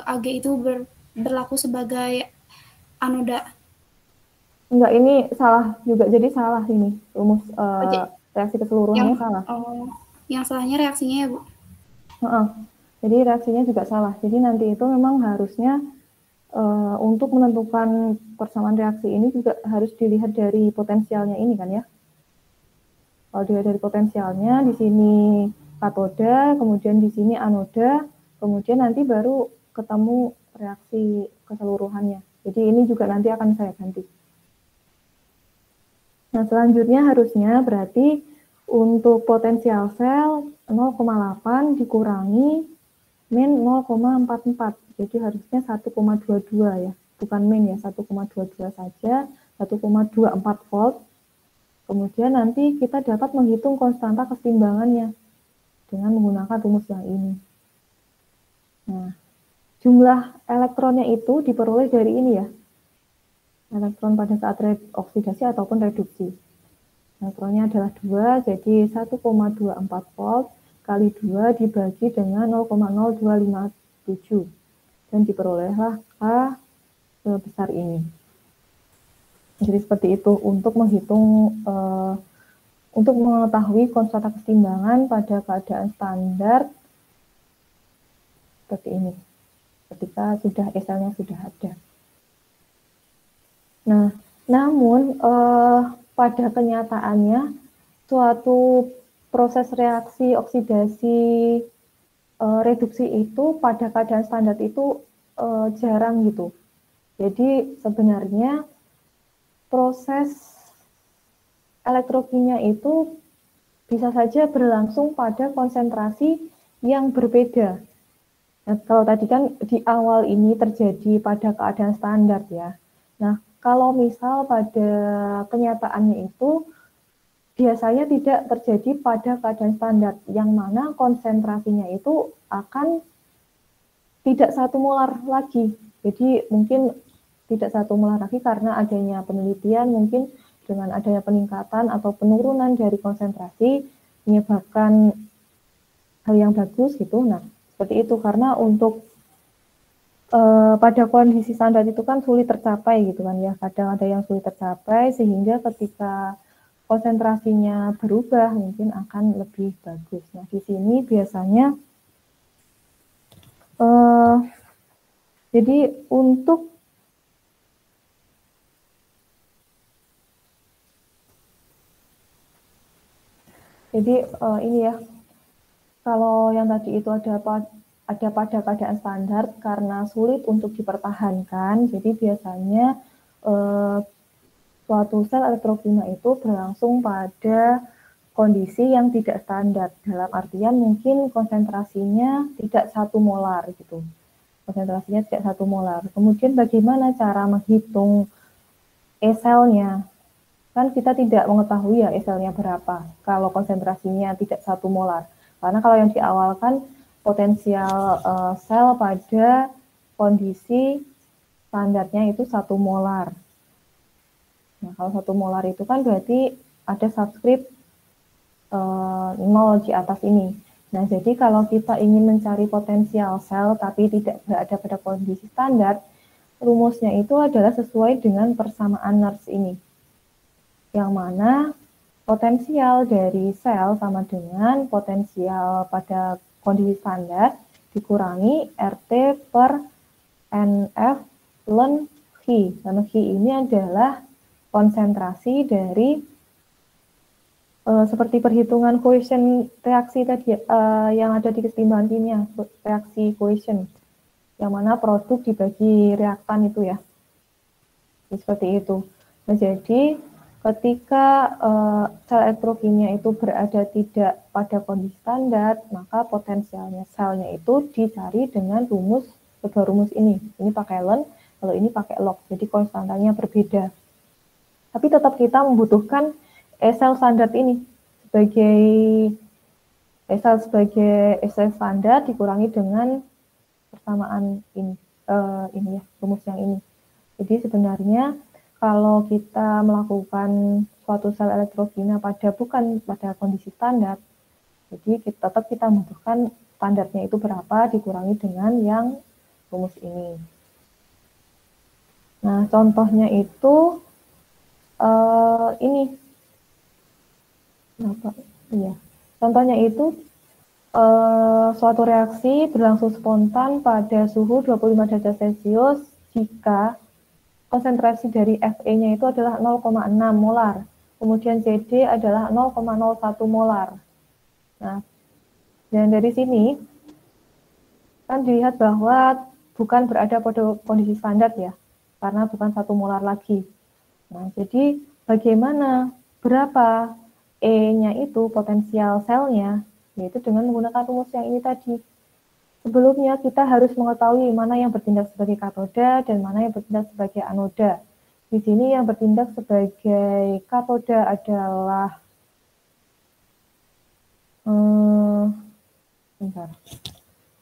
Ag itu berlaku sebagai anoda. Enggak, ini salah juga. Jadi salah ini rumus reaksi keseluruhannya salah. Yang salahnya reaksinya ya Bu? Jadi reaksinya juga salah. Jadi nanti itu memang harusnya untuk menentukan persamaan reaksi ini juga harus dilihat dari potensialnya ini kan ya. Kalau dilihat dari potensialnya, di sini katoda, kemudian di sini anoda, kemudian nanti baru ketemu reaksi keseluruhannya. Jadi ini juga nanti akan saya ganti. Nah, selanjutnya harusnya berarti untuk potensial sel 0,8 dikurangi min 0,44. Jadi harusnya 1,22 ya, bukan min ya, 1,22 saja, 1,24 volt. Kemudian nanti kita dapat menghitung konstanta keseimbangannya dengan menggunakan rumus yang ini. Nah, jumlah elektronnya itu diperoleh dari ini ya, elektron pada saat oksidasi ataupun reduksi. Elektronnya adalah 2, jadi 1,24 volt kali 2 dibagi dengan 0,0257. Dan diperolehlah K sebesar ini. Jadi seperti itu untuk menghitung, untuk mengetahui konstanta keseimbangan pada keadaan standar seperti ini. Ketika sudah selnya sudah ada. Nah, namun pada kenyataannya suatu proses reaksi oksidasi reduksi itu pada keadaan standar itu jarang gitu. Jadi sebenarnya proses elektrokimia itu bisa saja berlangsung pada konsentrasi yang berbeda. Nah, kalau tadi kan di awal ini terjadi pada keadaan standar ya. Nah, kalau misal pada kenyataannya itu biasanya tidak terjadi pada keadaan standar, yang mana konsentrasinya itu akan tidak 1 molar lagi. Jadi mungkin tidak 1 molar lagi karena adanya penelitian, mungkin dengan adanya peningkatan atau penurunan dari konsentrasi menyebabkan hal yang bagus gitu. Nah, seperti itu karena untuk pada kondisi standar itu kan sulit tercapai gitu kan ya. Kadang ada yang sulit tercapai sehingga ketika konsentrasinya berubah mungkin akan lebih bagus. Nah, di sini biasanya jadi untuk ini ya, kalau yang tadi itu ada pada keadaan standar karena sulit untuk dipertahankan, jadi biasanya suatu sel elektrokimia itu berlangsung pada kondisi yang tidak standar, dalam artian mungkin konsentrasinya tidak 1 molar gitu. Konsentrasinya tidak 1 molar. Kemudian bagaimana cara menghitung E-selnya? Kan kita tidak mengetahui ya E-selnya berapa kalau konsentrasinya tidak 1 molar. Karena kalau yang di awal kan potensial sel pada kondisi standarnya itu 1 molar. Nah, kalau 1 molar itu kan berarti ada subskrip 0 di atas ini. Nah, jadi kalau kita ingin mencari potensial sel tapi tidak berada pada kondisi standar, rumusnya itu adalah sesuai dengan persamaan Nernst ini. Yang mana potensial dari sel sama dengan potensial pada kondisi standar dikurangi RT per NF ln Hi. Ln Hi ini adalah konsentrasi dari seperti perhitungan koefisien reaksi tadi yang ada di keseimbangan kimia, reaksi koefisien, yang mana produk dibagi reaktan itu ya. Jadi, seperti itu. Nah, jadi ketika sel elektrokimia itu berada tidak pada kondisi standar, maka potensialnya selnya itu dicari dengan rumus, kedua rumus ini. Ini pakai ln, kalau ini pakai log, jadi konstantanya berbeda. Tapi tetap kita membutuhkan ESEL standar ini sebagai ESEL standar dikurangi dengan persamaan ini ya, rumus yang ini. Jadi sebenarnya kalau kita melakukan suatu sel elektrofina bukan pada kondisi standar, jadi tetap kita membutuhkan standarnya itu berapa dikurangi dengan yang rumus ini. Nah, contohnya itu ini. Iya. Contohnya itu suatu reaksi berlangsung spontan pada suhu 25 derajat Celcius jika konsentrasi dari Fe-nya itu adalah 0,6 molar. Kemudian CD adalah 0,01 molar. Nah, dan dari sini kan dilihat bahwa bukan berada pada kondisi standar ya, karena bukan 1 molar lagi. Nah, jadi bagaimana berapa E-nya itu potensial selnya, yaitu dengan menggunakan rumus yang ini tadi. Sebelumnya kita harus mengetahui mana yang bertindak sebagai katoda dan mana yang bertindak sebagai anoda. Di sini yang bertindak sebagai katoda adalah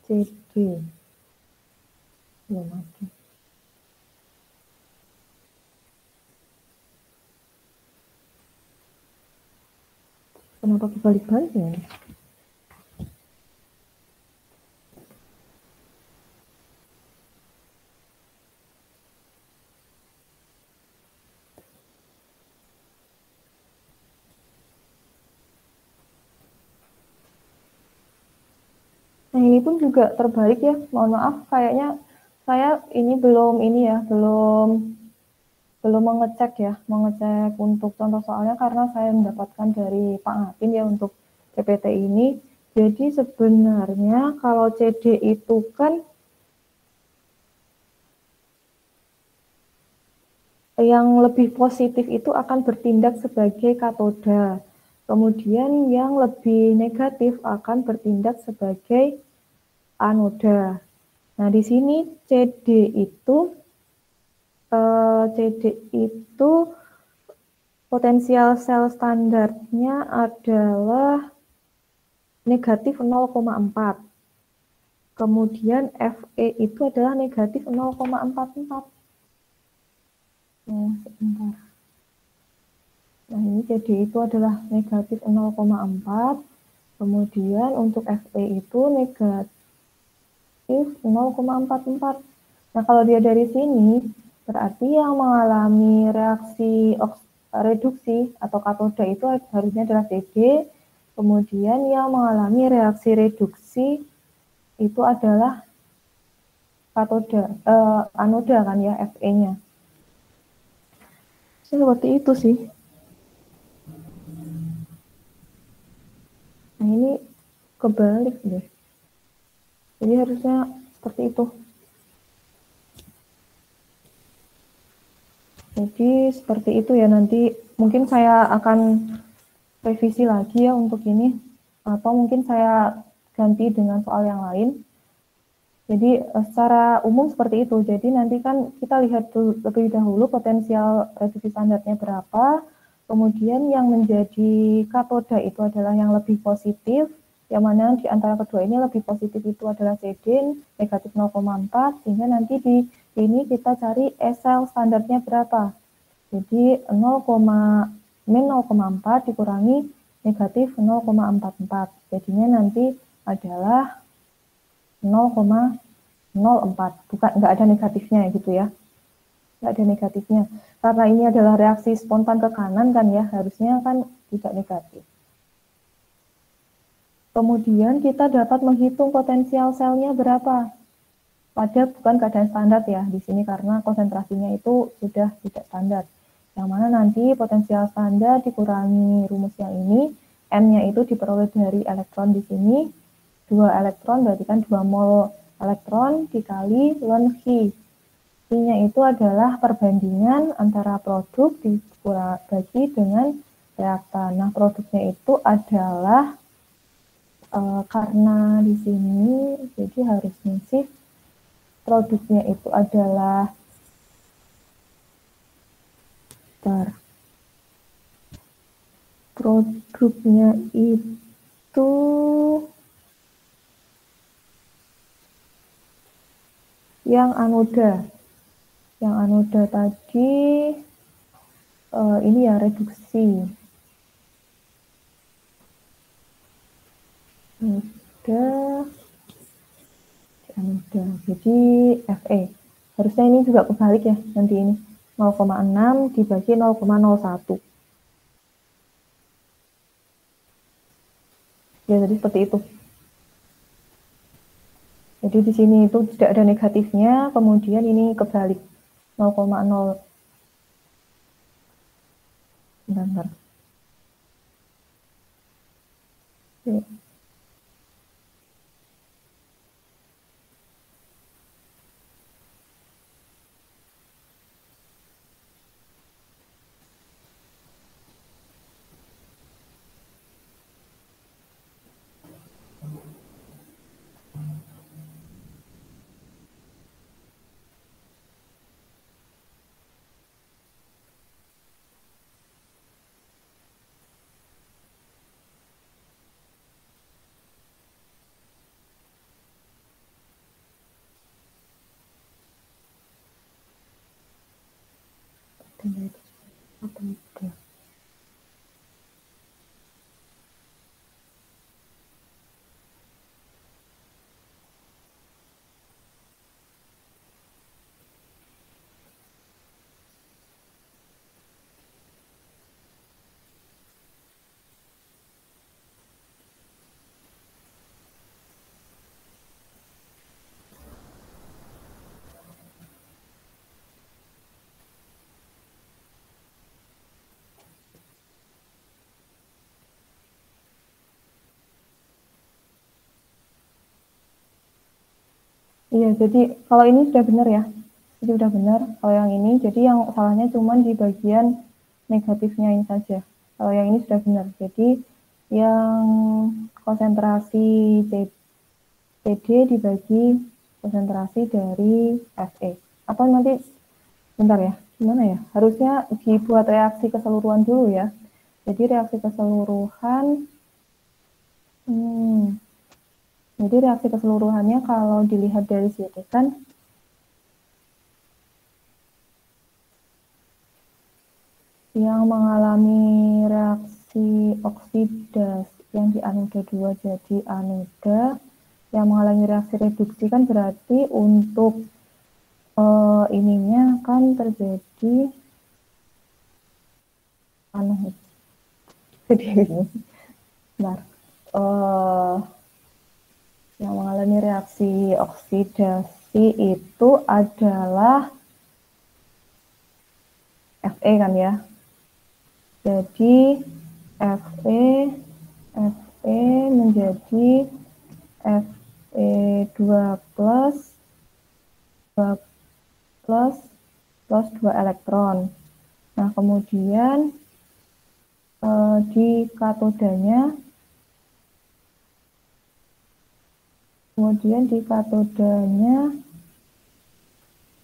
CD. Belum lagi. Kenapa kebalik-balik ya? Nah, ini pun juga terbalik ya. Mohon maaf, kayaknya saya ini belum mengecek untuk contoh soalnya karena saya mendapatkan dari Pak Ngapin ya untuk PPT ini. Jadi sebenarnya kalau CD itu kan yang lebih positif itu akan bertindak sebagai katoda. Kemudian yang lebih negatif akan bertindak sebagai anoda. Nah, di sini CD itu potensial sel standarnya adalah negatif 0,4. Kemudian Fe itu adalah negatif 0,44. Nah, sebentar. Nah, ini CD itu adalah negatif 0,4. Kemudian untuk Fe itu negatif 0,44. Nah, kalau dia dari sini, berarti yang mengalami reaksi reduksi atau katoda itu harusnya adalah CD. Kemudian yang mengalami reaksi reduksi itu adalah katoda, anoda kan ya, Fe-nya. Seperti itu sih. Nah, ini kebalik deh. Jadi harusnya seperti itu. Jadi seperti itu ya, nanti mungkin saya akan revisi lagi ya untuk ini, atau mungkin saya ganti dengan soal yang lain. Jadi secara umum seperti itu. Jadi nanti kan kita lihat lebih dahulu potensial reduksi standarnya berapa, kemudian yang menjadi katoda itu adalah yang lebih positif, yang mana di antara kedua ini lebih positif itu adalah CD, negatif 0,4, sehingga nanti di ini kita cari ESEL standarnya berapa. Jadi 0,4 dikurangi negatif 0,44. Jadinya nanti adalah 0,04. Bukan, nggak ada negatifnya gitu ya. Nggak ada negatifnya. Karena ini adalah reaksi spontan ke kanan kan ya, harusnya kan tidak negatif. Kemudian kita dapat menghitung potensial selnya berapa. Bukan keadaan standar ya di sini karena konsentrasinya itu sudah tidak standar. Yang mana nanti potensial standar dikurangi rumus yang ini, N-nya itu diperoleh dari elektron di sini, 2 elektron berarti kan 2 mol elektron dikali ln Phi. Phi-nya itu adalah perbandingan antara produk dibagi dengan reaktan. Nah, produknya itu adalah karena di sini jadi harusnya sih produknya itu adalah produknya itu yang anoda. Yang anoda tadi ini ya reduksi. Anoda. Jadi Fe. Harusnya ini juga kebalik ya nanti ini. 0,6 dibagi 0,01. Ya, jadi seperti itu. Jadi di sini itu tidak ada negatifnya, kemudian ini kebalik 0,0. Bentar. Oke. Iya, jadi kalau ini sudah benar ya. Jadi sudah benar. Kalau yang ini, jadi yang salahnya cuma di bagian negatifnya ini saja. Kalau yang ini sudah benar. Jadi yang konsentrasi CD dibagi konsentrasi dari Fe. Apa nanti, bentar ya, gimana ya? Harusnya dibuat reaksi keseluruhan dulu ya. Jadi reaksi keseluruhan, jadi reaksi keseluruhannya kalau dilihat dari sini kan yang mengalami reaksi oksidasi yang di anoda 2 jadi anoda, yang mengalami reaksi reduksi kan berarti untuk ininya kan terjadi jadi benar. Yang mengalami reaksi oksidasi itu adalah Fe kan ya. Jadi Fe menjadi Fe2 plus 2 elektron. Nah, kemudian di katodanya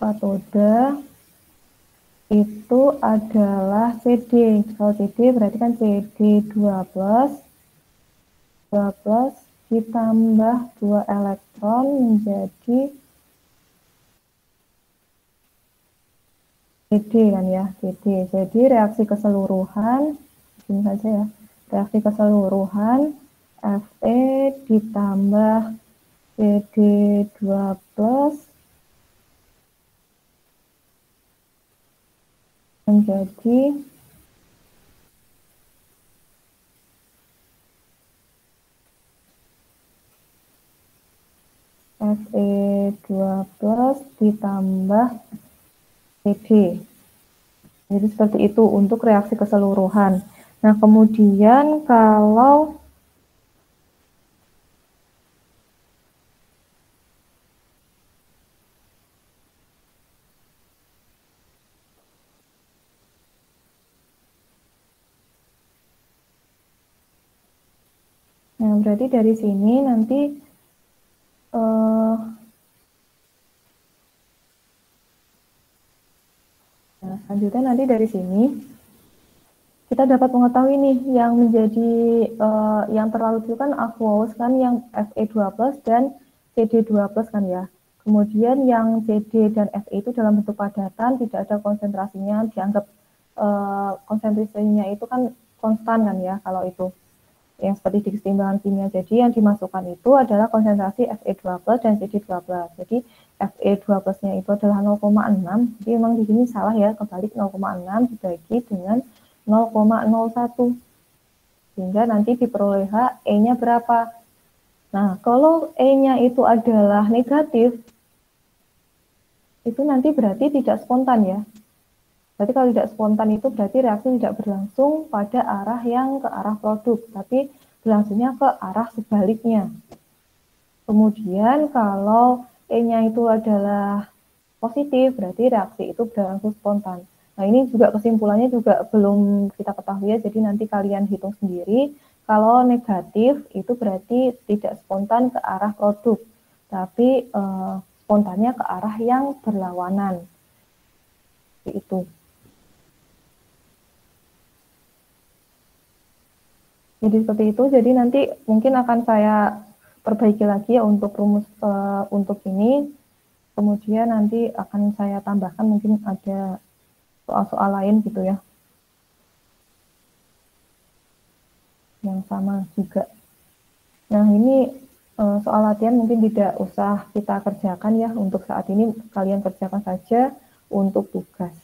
katoda itu adalah CD. Kalau CD berarti kan CD2 plus ditambah 2 elektron menjadi CD kan ya, CD. Jadi reaksi keseluruhan, ini saja ya, reaksi keseluruhan Fe ditambah CD2 plus menjadi Fe2 plus ditambah CD. Jadi seperti itu untuk reaksi keseluruhan. Nah, kemudian kalau berarti dari sini nanti selanjutnya nanti dari sini kita dapat mengetahui nih yang menjadi yang terlarut itu kan aqueous kan yang Fe2+ dan CD2+ kan ya. Kemudian yang CD dan Fe itu dalam bentuk padatan, tidak ada konsentrasinya, dianggap konsentrasinya itu kan konstan kan ya kalau itu. Yang seperti di keseimbangan kimia. Jadi yang dimasukkan itu adalah konsentrasi Fe2+ dan CD2+. Jadi Fe2+-nya itu adalah 0,6. Jadi memang di sini salah ya, kebalik 0,6 dibagi dengan 0,01. Sehingga nanti diperoleh E-nya berapa. Nah, kalau E-nya itu adalah negatif, itu nanti berarti tidak spontan ya. Berarti kalau tidak spontan itu berarti reaksi tidak berlangsung pada arah yang ke arah produk, tapi berlangsungnya ke arah sebaliknya. Kemudian kalau E-nya itu adalah positif, berarti reaksi itu berlangsung spontan. Nah, ini juga kesimpulannya juga belum kita ketahui ya, jadi nanti kalian hitung sendiri. Kalau negatif itu berarti tidak spontan ke arah produk, tapi spontannya ke arah yang berlawanan. Itu. Jadi seperti itu. Jadi nanti mungkin akan saya perbaiki lagi ya untuk rumus untuk ini. Kemudian nanti akan saya tambahkan mungkin ada soal-soal lain gitu ya. Yang sama juga. Nah, ini soal latihan mungkin tidak usah kita kerjakan ya. Untuk saat ini kalian kerjakan saja untuk tugas.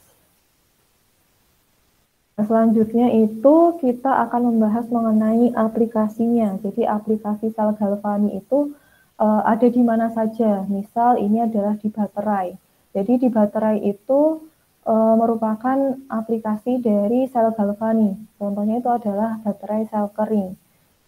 Selanjutnya itu kita akan membahas mengenai aplikasinya. Jadi aplikasi sel galvani itu ada di mana saja. Misal ini adalah di baterai. Jadi di baterai itu merupakan aplikasi dari sel galvani. Contohnya itu adalah baterai sel kering.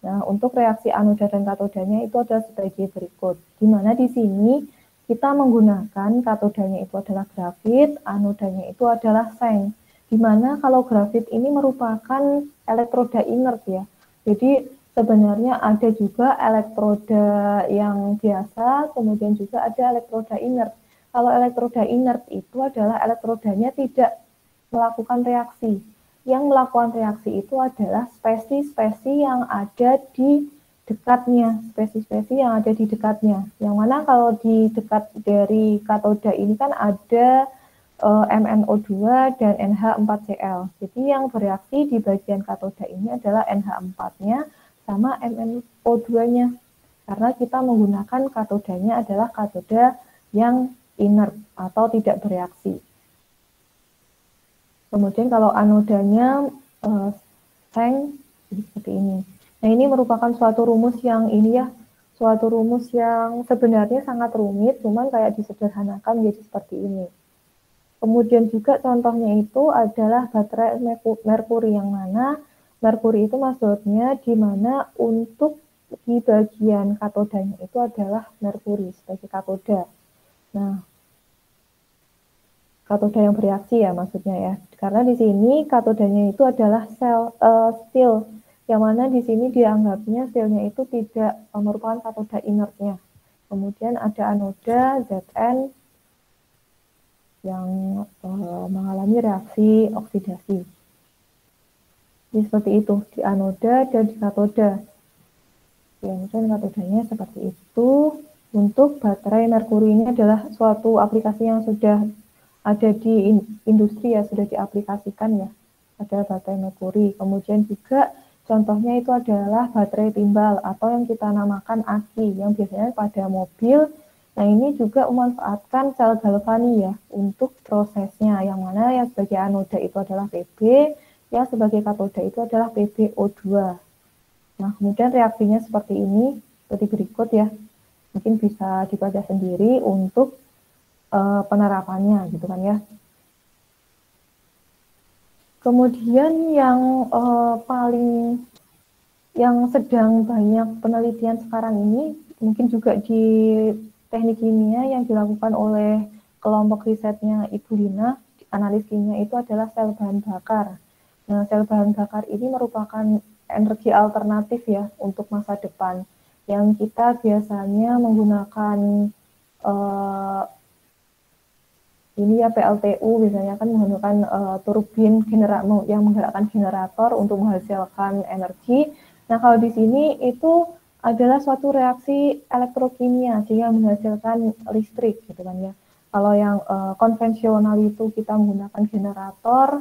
Nah, untuk reaksi anoda dan katodanya itu adalah sebagai berikut. Di mana di sini kita menggunakan katodanya itu adalah grafit, anodanya itu adalah seng. Di mana kalau grafit ini merupakan elektroda inert ya. Jadi sebenarnya ada juga elektroda yang biasa, kemudian juga ada elektroda inert. Kalau elektroda inert itu adalah elektrodanya tidak melakukan reaksi. Yang melakukan reaksi itu adalah spesi-spesi yang ada di dekatnya, spesi-spesi yang ada di dekatnya. Yang mana kalau di dekat dari katoda ini kan ada MnO2 dan NH4Cl. Jadi yang bereaksi di bagian katoda ini adalah NH4-nya sama MnO2-nya. Karena kita menggunakan katodanya adalah katoda yang inert atau tidak bereaksi. Kemudian kalau anodanya seng seperti ini. Nah, ini merupakan suatu rumus yang ini ya, suatu rumus yang sebenarnya sangat rumit, cuman kayak disederhanakan menjadi seperti ini. Kemudian juga contohnya itu adalah baterai merkuri, yang mana merkuri itu maksudnya di mana untuk di bagian katodanya itu adalah merkuri sebagai katoda. Nah, katoda yang bereaksi ya maksudnya ya. Karena di sini katodanya itu adalah steel, yang mana di sini dianggapnya steelnya itu tidak merupakan katoda inertnya. Kemudian ada anoda Zn yang mengalami reaksi oksidasi. Jadi seperti itu di anoda dan di katoda. Yang katodanya seperti itu. Untuk baterai merkuri ini adalah suatu aplikasi yang sudah ada di industri ya, sudah diaplikasikan ya. Ada baterai merkuri. Kemudian juga contohnya itu adalah baterai timbal atau yang kita namakan aki, yang biasanya pada mobil. Nah, ini juga memanfaatkan sel galvani ya untuk prosesnya, yang mana yang sebagai anoda itu adalah Pb, yang sebagai katoda itu adalah PbO2. Nah, kemudian reaksinya seperti ini, seperti berikut ya. Mungkin bisa dibaca sendiri untuk penerapannya gitu kan ya. Kemudian yang yang sedang banyak penelitian sekarang ini, mungkin juga di teknik kimia yang dilakukan oleh kelompok risetnya Ibu Lina, analis kimia itu adalah sel bahan bakar. Nah, sel bahan bakar ini merupakan energi alternatif ya untuk masa depan, yang kita biasanya menggunakan ini ya PLTU misalnya kan menggunakan turbin yang menggerakkan generator untuk menghasilkan energi. Nah, kalau di sini itu adalah suatu reaksi elektrokimia sehingga menghasilkan listrik gitu kan ya. Kalau yang konvensional itu kita menggunakan generator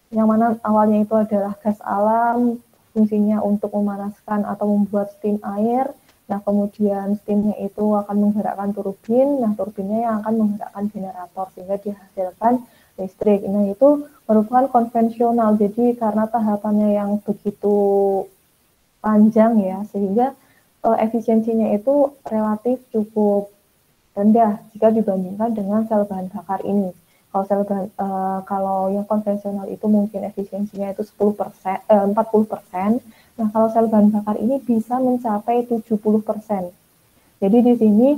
yang mana awalnya itu adalah gas alam, fungsinya untuk memanaskan atau membuat steam air. Nah, kemudian steamnya itu akan menggerakkan turbin, nah turbinnya yang akan menggerakkan generator sehingga dihasilkan listrik. Nah, itu merupakan konvensional, jadi karena tahapannya yang begitu panjang ya, sehingga efisiensinya itu relatif cukup rendah jika dibandingkan dengan sel bahan bakar ini. Kalau yang konvensional itu mungkin efisiensinya itu 40%. Nah, kalau sel bahan bakar ini bisa mencapai 70%. Jadi di sini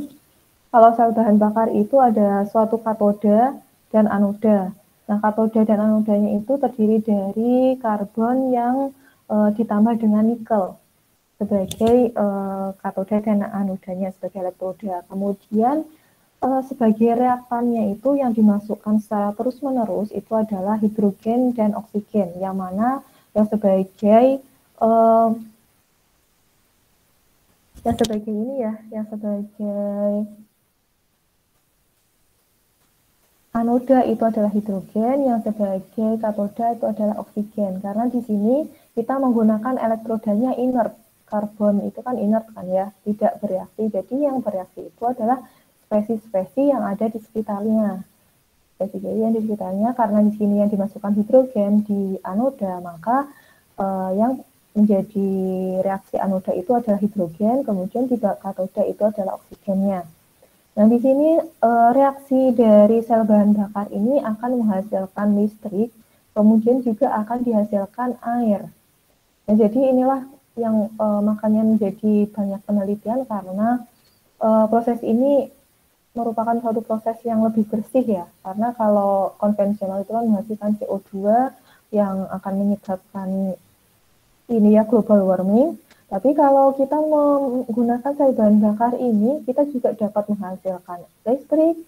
kalau sel bahan bakar itu ada suatu katoda dan anoda. Nah, katoda dan anodanya itu terdiri dari karbon yang ditambah dengan nikel sebagai katoda dan anodanya sebagai elektroda. Kemudian sebagai reaktannya itu yang dimasukkan secara terus-menerus itu adalah hidrogen dan oksigen, yang mana yang sebagai anoda itu adalah hidrogen, yang sebagai katoda itu adalah oksigen. Karena di sini kita menggunakan elektrodanya inert, karbon itu kan inert kan ya, tidak bereaksi. Jadi yang bereaksi itu adalah spesies-spesies yang ada di sekitarnya. Spesies yang di sekitarnya, karena di sini yang dimasukkan hidrogen di anoda, maka yang menjadi reaksi anoda itu adalah hidrogen, kemudian di katoda itu adalah oksigennya. Nah, di sini reaksi dari sel bahan bakar ini akan menghasilkan listrik, kemudian juga akan dihasilkan air. Nah, jadi inilah yang makanya menjadi banyak penelitian karena proses ini merupakan suatu proses yang lebih bersih ya, karena kalau konvensional itu kan menghasilkan CO2 yang akan menyebabkan ini ya global warming. Tapi kalau kita menggunakan sel bahan bakar ini, kita juga dapat menghasilkan listrik.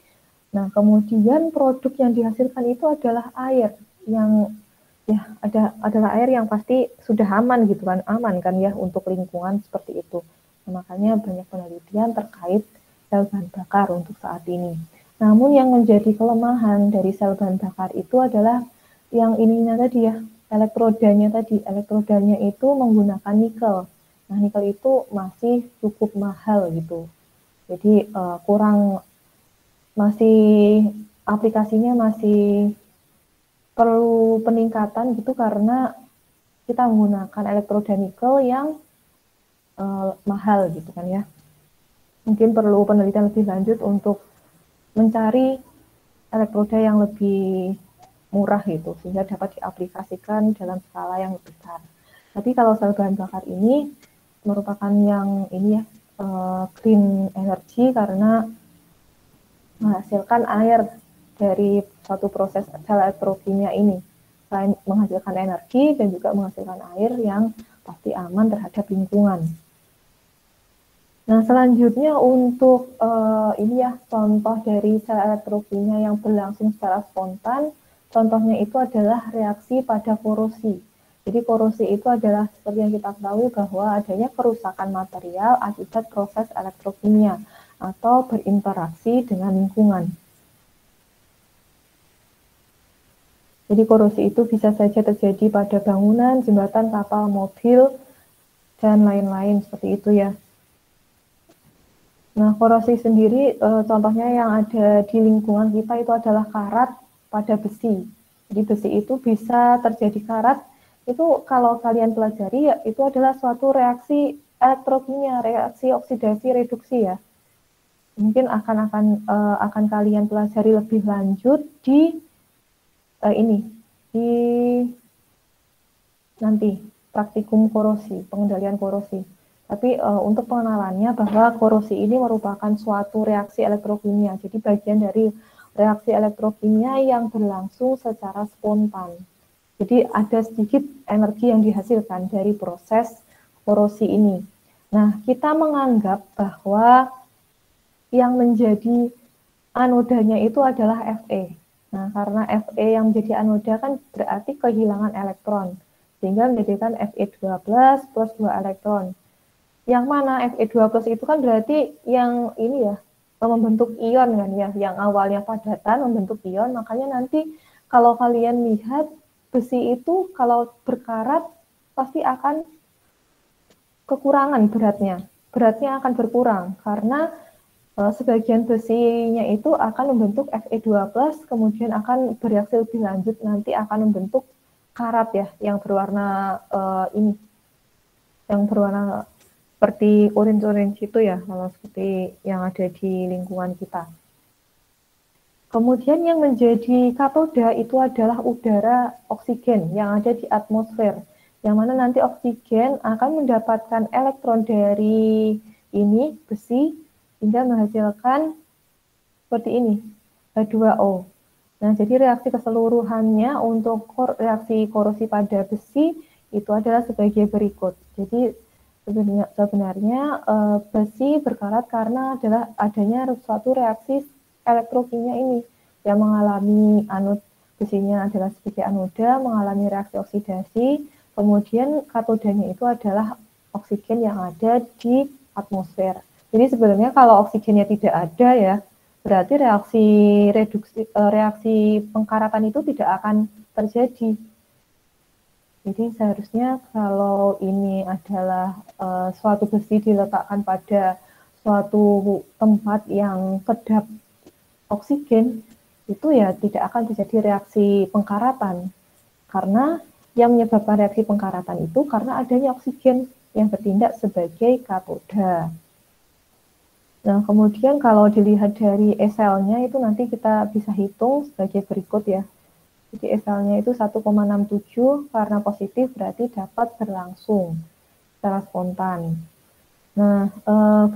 Nah, kemudian produk yang dihasilkan itu adalah air yang ya adalah air yang pasti sudah aman gitu kan, aman kan ya untuk lingkungan seperti itu. Nah, makanya banyak penelitian terkait sel bahan bakar untuk saat ini. Namun yang menjadi kelemahan dari sel bahan bakar itu adalah yang ininya tadi ya, elektrodanya itu menggunakan nikel. Nah, nikel itu masih cukup mahal gitu. Jadi aplikasinya masih perlu peningkatan gitu karena kita menggunakan elektroda nikel yang mahal gitu kan ya. Mungkin perlu penelitian lebih lanjut untuk mencari elektroda yang lebih murah gitu, sehingga dapat diaplikasikan dalam skala yang lebih besar. Tapi kalau sel bahan bakar ini merupakan yang ini ya, green energy karena menghasilkan air dari suatu proses sel elektrokimia ini. Selain menghasilkan energi dan juga menghasilkan air yang pasti aman terhadap lingkungan. Nah, selanjutnya untuk ini ya contoh dari sel elektrokimia yang berlangsung secara spontan. Contohnya itu adalah reaksi pada korosi. Jadi korosi itu adalah seperti yang kita ketahui bahwa adanya kerusakan material akibat proses elektrokimia atau berinteraksi dengan lingkungan. Jadi korosi itu bisa saja terjadi pada bangunan, jembatan, kapal, mobil, dan lain-lain seperti itu ya. Nah, korosi sendiri contohnya yang ada di lingkungan kita itu adalah karat pada besi. Jadi besi itu bisa terjadi karat, itu kalau kalian pelajari ya itu adalah suatu reaksi elektrokimia, reaksi oksidasi reduksi ya. Mungkin akan kalian pelajari lebih lanjut di nanti praktikum korosi, pengendalian korosi. Tapi untuk pengenalannya bahwa korosi ini merupakan suatu reaksi elektrokimia. Jadi bagian dari reaksi elektrokimia yang berlangsung secara spontan. Jadi ada sedikit energi yang dihasilkan dari proses korosi ini. Nah, kita menganggap bahwa yang menjadi anodanya itu adalah Fe. Nah, karena Fe yang menjadi anoda kan berarti kehilangan elektron, sehingga menjadikan Fe2+ plus 2 elektron. Yang mana Fe2+ itu kan berarti yang ini ya, membentuk ion kan ya, yang awalnya padatan membentuk ion, makanya nanti kalau kalian lihat besi itu kalau berkarat pasti akan kekurangan beratnya akan berkurang karena sebagian besinya itu akan membentuk Fe2+, kemudian akan bereaksi lebih lanjut nanti akan membentuk karat ya, yang berwarna yang berwarna seperti orange itu ya, kalau seperti yang ada di lingkungan kita. Kemudian yang menjadi katoda itu adalah udara oksigen yang ada di atmosfer, yang mana nanti oksigen akan mendapatkan elektron dari ini, besi, hingga menghasilkan seperti ini, H2O. Nah, jadi reaksi keseluruhannya untuk reaksi korosi pada besi itu adalah sebagai berikut. Jadi sebenarnya besi berkarat karena adalah adanya suatu reaksi elektrokimia ini yang mengalami anode, besinya adalah sebagai anoda, mengalami reaksi oksidasi, kemudian katodanya itu adalah oksigen yang ada di atmosfer. Jadi sebenarnya kalau oksigennya tidak ada ya, berarti reaksi pengkaratan itu tidak akan terjadi. Jadi seharusnya kalau ini adalah suatu besi diletakkan pada suatu tempat yang kedap oksigen, itu ya tidak akan terjadi reaksi pengkaratan. Karena yang menyebabkan reaksi pengkaratan itu karena adanya oksigen yang bertindak sebagai katoda. Nah, kemudian kalau dilihat dari SL-nya itu nanti kita bisa hitung sebagai berikut ya. Jadi SL-nya itu 1,67 karena positif berarti dapat berlangsung secara spontan. Nah,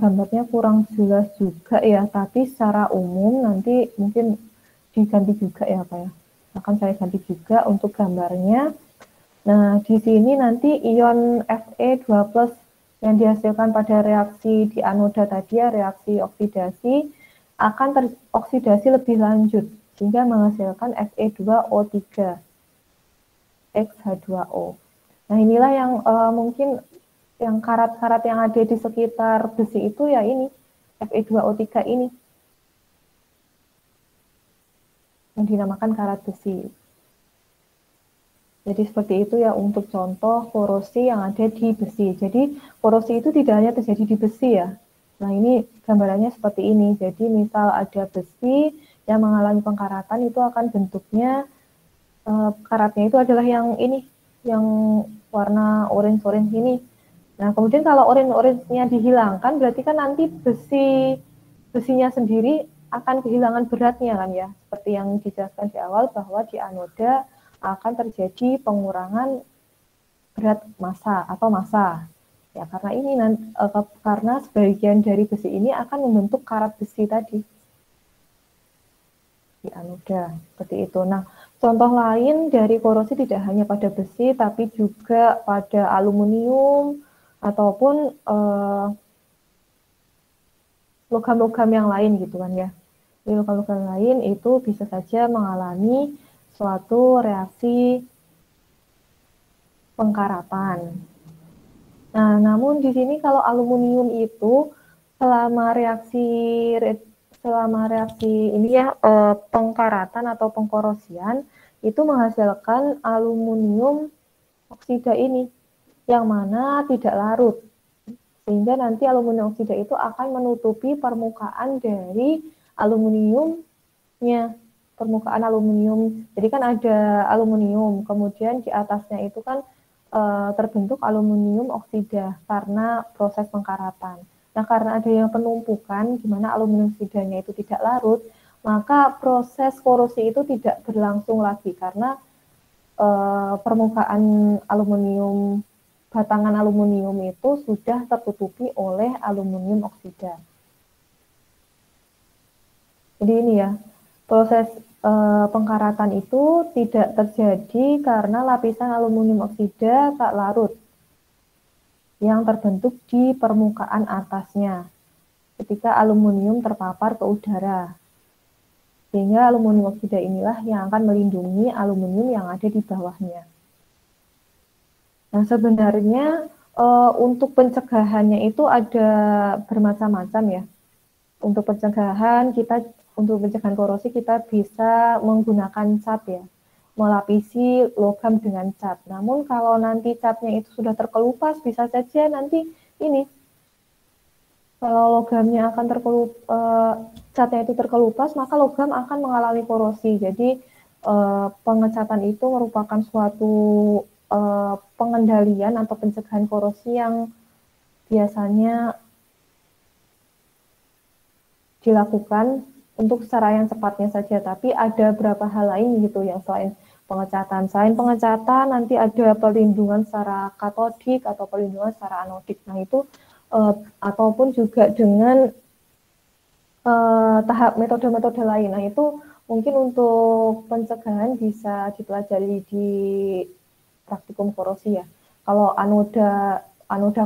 gambarnya kurang jelas juga ya, tapi secara umum nanti mungkin diganti juga ya Pak ya. Akan saya ganti juga untuk gambarnya. Nah, di sini nanti ion Fe2+ yang dihasilkan pada reaksi di anoda tadi ya, reaksi oksidasi, akan teroksidasi lebih lanjut, sehingga menghasilkan Fe2O3, XH2O. Nah, inilah yang mungkin yang karat-karat yang ada di sekitar besi itu ya ini, Fe2O3 ini, yang dinamakan karat besi. Jadi seperti itu ya untuk contoh korosi yang ada di besi. Jadi korosi itu tidak hanya terjadi di besi ya. Nah ini gambarannya seperti ini. Jadi misal ada besi yang mengalami pengkaratan itu akan bentuknya karatnya itu adalah yang ini, yang warna orange ini. Nah kemudian kalau orange-nya dihilangkan berarti kan nanti besinya sendiri akan kehilangan beratnya kan ya. Seperti yang dijelaskan di awal bahwa di anoda akan terjadi pengurangan berat massa atau massa. Ya, karena ini karena sebagian dari besi ini akan membentuk karat besi tadi di anoda, seperti itu. Nah, contoh lain dari korosi tidak hanya pada besi, tapi juga pada aluminium ataupun logam-logam yang lain gitu kan ya. Logam-logam lain itu bisa saja mengalami suatu reaksi pengkaratan. Nah, namun di sini kalau aluminium itu selama reaksi ini ya pengkaratan atau pengkorosian itu menghasilkan aluminium oksida ini yang mana tidak larut. Sehingga nanti aluminium oksida itu akan menutupi permukaan dari aluminiumnya. Permukaan aluminium, jadi kan ada aluminium, kemudian di atasnya itu kan terbentuk aluminium oksida karena proses pengkaratan. Nah, karena ada yang penumpukan, di mana aluminium oksidanya itu tidak larut, maka proses korosi itu tidak berlangsung lagi karena permukaan aluminium, batangan aluminium itu sudah tertutupi oleh aluminium oksida. Jadi ini ya, proses pengkaratan itu tidak terjadi karena lapisan aluminium oksida tak larut yang terbentuk di permukaan atasnya ketika aluminium terpapar ke udara. Sehingga aluminium oksida inilah yang akan melindungi aluminium yang ada di bawahnya. Nah, sebenarnya untuk pencegahannya itu ada bermacam-macam ya. Untuk pencegahan korosi kita bisa menggunakan cat ya, melapisi logam dengan cat. Namun kalau nanti catnya itu sudah terkelupas, bisa saja nanti ini kalau logamnya akan catnya itu terkelupas, maka logam akan mengalami korosi. Jadi pengecatan itu merupakan suatu pengendalian atau pencegahan korosi yang biasanya dilakukan untuk secara yang cepatnya saja. Tapi ada beberapa hal lain gitu yang selain pengecatan. Selain pengecatan, nanti ada perlindungan secara katodik atau perlindungan secara anodik. Nah itu ataupun juga dengan tahap metode-metode lain. Nah itu mungkin untuk pencegahan bisa dipelajari di praktikum korosi ya. Kalau anoda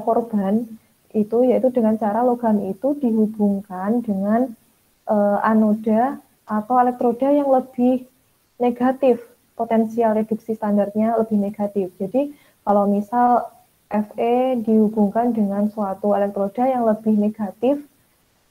korban itu yaitu dengan cara logam itu dihubungkan dengan anoda atau elektroda yang lebih negatif, potensial reduksi standarnya lebih negatif. Jadi kalau misal Fe dihubungkan dengan suatu elektroda yang lebih negatif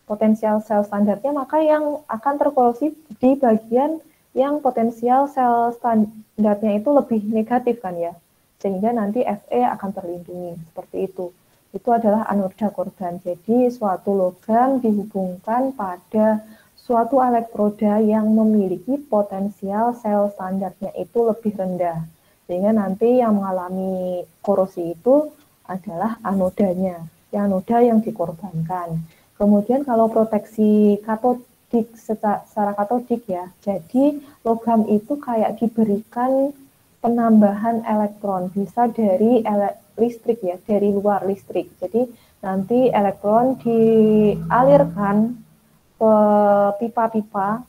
potensial sel standarnya, maka yang akan terkorosi di bagian yang potensial sel standarnya itu lebih negatif kan ya, sehingga nanti Fe akan terlindungi, seperti itu. Itu adalah anoda korban. Jadi suatu logam dihubungkan pada suatu elektroda yang memiliki potensial sel standarnya itu lebih rendah. Sehingga nanti yang mengalami korosi itu adalah anodanya, anoda yang dikorbankan. Kemudian kalau proteksi katodik secara katodik ya, jadi logam itu kayak diberikan penambahan elektron, bisa dari listrik ya, dari luar listrik. Jadi nanti elektron dialirkan ke pipa-pipa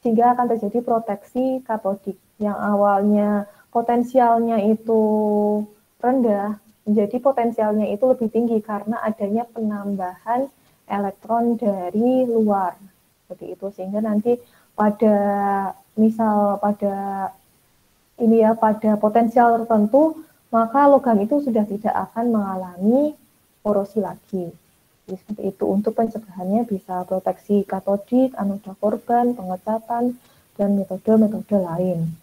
sehingga akan terjadi proteksi katodik yang awalnya potensialnya itu rendah menjadi potensialnya itu lebih tinggi karena adanya penambahan elektron dari luar seperti itu, sehingga nanti pada potensial tertentu maka logam itu sudah tidak akan mengalami korosi lagi. Jadi seperti itu. Untuk pencegahannya bisa proteksi katodik, anoda korban, pengecatan, dan metode-metode lain.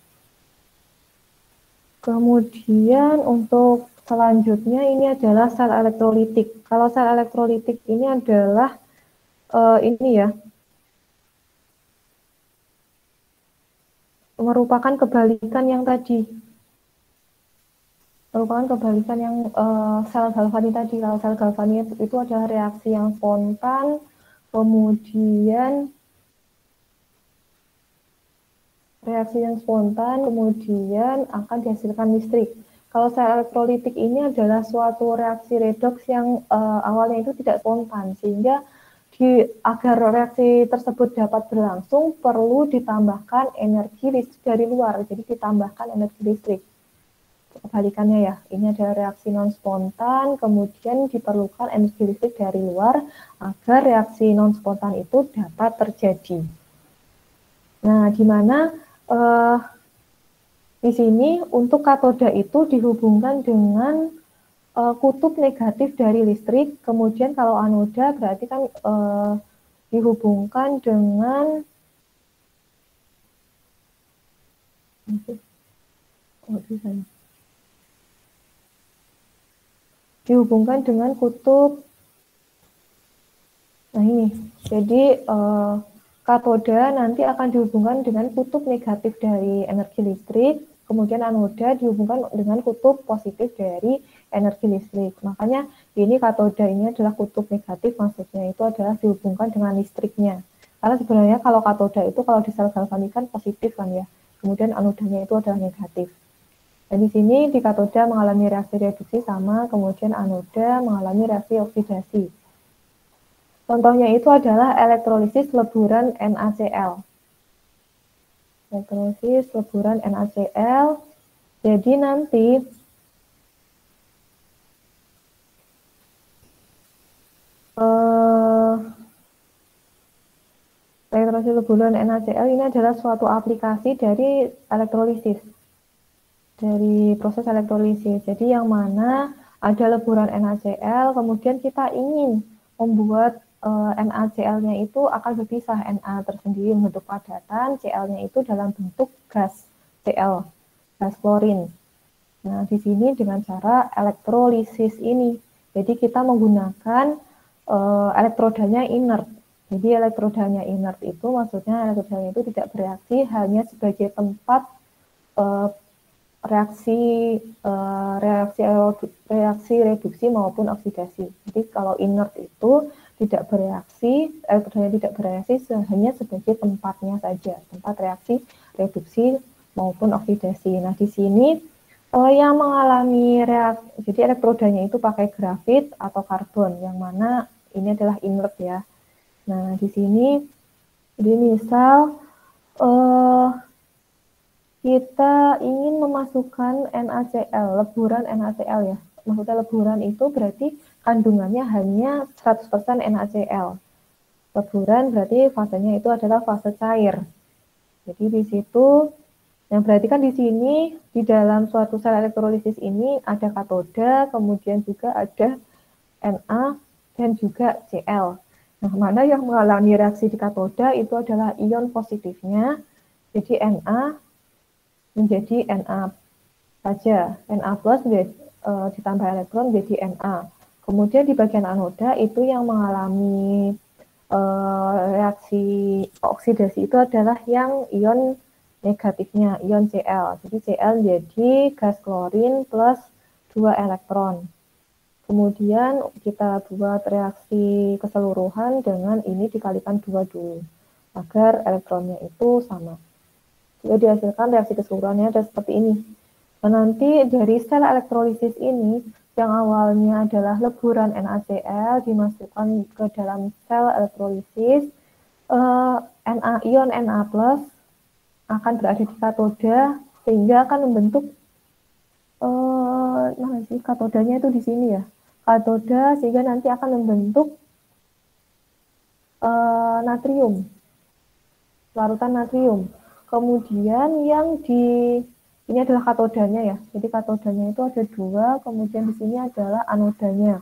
Kemudian untuk selanjutnya ini adalah sel elektrolitik. Kalau sel elektrolitik ini adalah merupakan kebalikan yang tadi. Merupakan kebalikan yang sel galvani tadi. Kalau sel galvani itu adalah reaksi yang spontan, kemudian akan dihasilkan listrik. Kalau sel elektrolitik ini adalah suatu reaksi redoks yang awalnya itu tidak spontan, sehingga agar reaksi tersebut dapat berlangsung perlu ditambahkan energi listrik dari luar, jadi ditambahkan energi listrik. Kebalikannya ya, ini adalah reaksi non spontan, kemudian diperlukan energi listrik dari luar agar reaksi non spontan itu dapat terjadi. Nah, di mana di sini untuk katoda itu dihubungkan dengan kutub negatif dari listrik, kemudian kalau anoda berarti kan dihubungkan dengan kutub. Nah ini, jadi katoda nanti akan dihubungkan dengan kutub negatif dari energi listrik, kemudian anoda dihubungkan dengan kutub positif dari energi listrik. Makanya ini katoda ini adalah kutub negatif, maksudnya itu adalah dihubungkan dengan listriknya. Karena sebenarnya kalau katoda itu kalau di sel galvanik kan positif kan ya, kemudian anodanya itu adalah negatif. Dan di sini di katoda mengalami reaksi reduksi sama, kemudian anoda mengalami reaksi oksidasi. Contohnya itu adalah elektrolisis leburan NaCl. Elektrolisis leburan NaCl. Jadi nanti Generasi leburan NaCl ini adalah suatu aplikasi dari elektrolisis, dari proses elektrolisis. Jadi yang mana ada leburan NaCl, kemudian kita ingin membuat NaCl-nya itu akan berpisah, Na tersendiri membentuk padatan, Cl-nya itu dalam bentuk gas Cl, gas klorin. Nah, di sini dengan cara elektrolisis ini. Jadi kita menggunakan elektrodanya inert. Jadi elektrodanya inert itu maksudnya elektrodanya itu tidak bereaksi, hanya sebagai tempat reaksi reduksi maupun oksidasi. Jadi kalau inert itu tidak bereaksi, elektrodanya tidak bereaksi, hanya sebagai tempatnya saja, tempat reaksi reduksi maupun oksidasi. Nah, di sini yang mengalami reaksi, jadi elektrodanya itu pakai grafit atau karbon, yang mana ini adalah inert ya. Nah, di sini, jadi misal kita ingin memasukkan NaCl, leburan NaCl ya. Maksudnya leburan itu berarti kandungannya hanya 100% NaCl. Leburan berarti fasenya itu adalah fase cair. Jadi di situ, yang berarti kan di sini, di dalam suatu sel elektrolisis ini ada katoda, kemudian juga ada Na dan juga Cl. Nah, mana yang mengalami reaksi di katoda itu adalah ion positifnya, jadi Na menjadi Na saja, Na plus ditambah elektron menjadi Na. Kemudian di bagian anoda itu yang mengalami reaksi oksidasi itu adalah yang ion negatifnya, ion Cl. Jadi Cl jadi gas klorin plus 2 elektron. Kemudian kita buat reaksi keseluruhan dengan ini dikalikan 2 dulu, agar elektronnya itu sama. Jika dihasilkan reaksi keseluruhannya ada seperti ini. Nah, nanti dari sel elektrolisis ini, yang awalnya adalah leburan NaCl dimasukkan ke dalam sel elektrolisis, ion Na plus akan berada di katoda, sehingga akan membentuk mana sih katodanya itu di sini ya, katoda, sehingga nanti akan membentuk natrium, larutan natrium. Kemudian yang ini adalah katodanya ya, jadi katodanya itu ada 2, kemudian di sini adalah anodanya.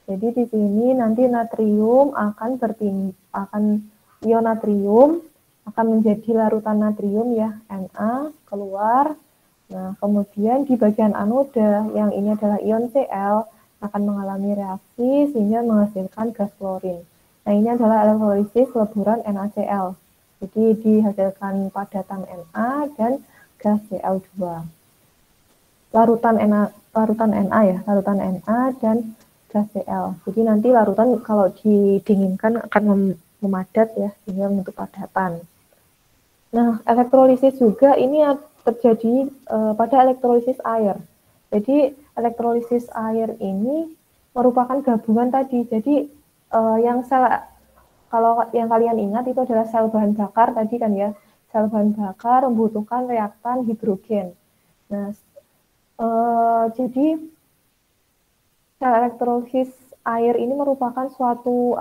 Jadi di sini nanti natrium akan ion natrium akan menjadi larutan natrium ya, Na keluar. Nah, kemudian di bagian anoda yang ini adalah ion Cl akan mengalami reaksi sehingga menghasilkan gas klorin. Nah, ini adalah elektrolisis leburan NaCl. Jadi dihasilkan padatan Na dan gas Cl2. Larutan Na ya, larutan Na dan gas Cl. Jadi nanti larutan kalau didinginkan akan memadat ya, sehingga membentuk padatan. Nah, elektrolisis juga ini terjadi pada elektrolisis air. Jadi elektrolisis air ini merupakan gabungan tadi. Jadi yang kalau yang kalian ingat itu adalah sel bahan bakar tadi kan ya. Sel bahan bakar membutuhkan reaktan hidrogen. Nah, jadi sel elektrolisis air ini merupakan suatu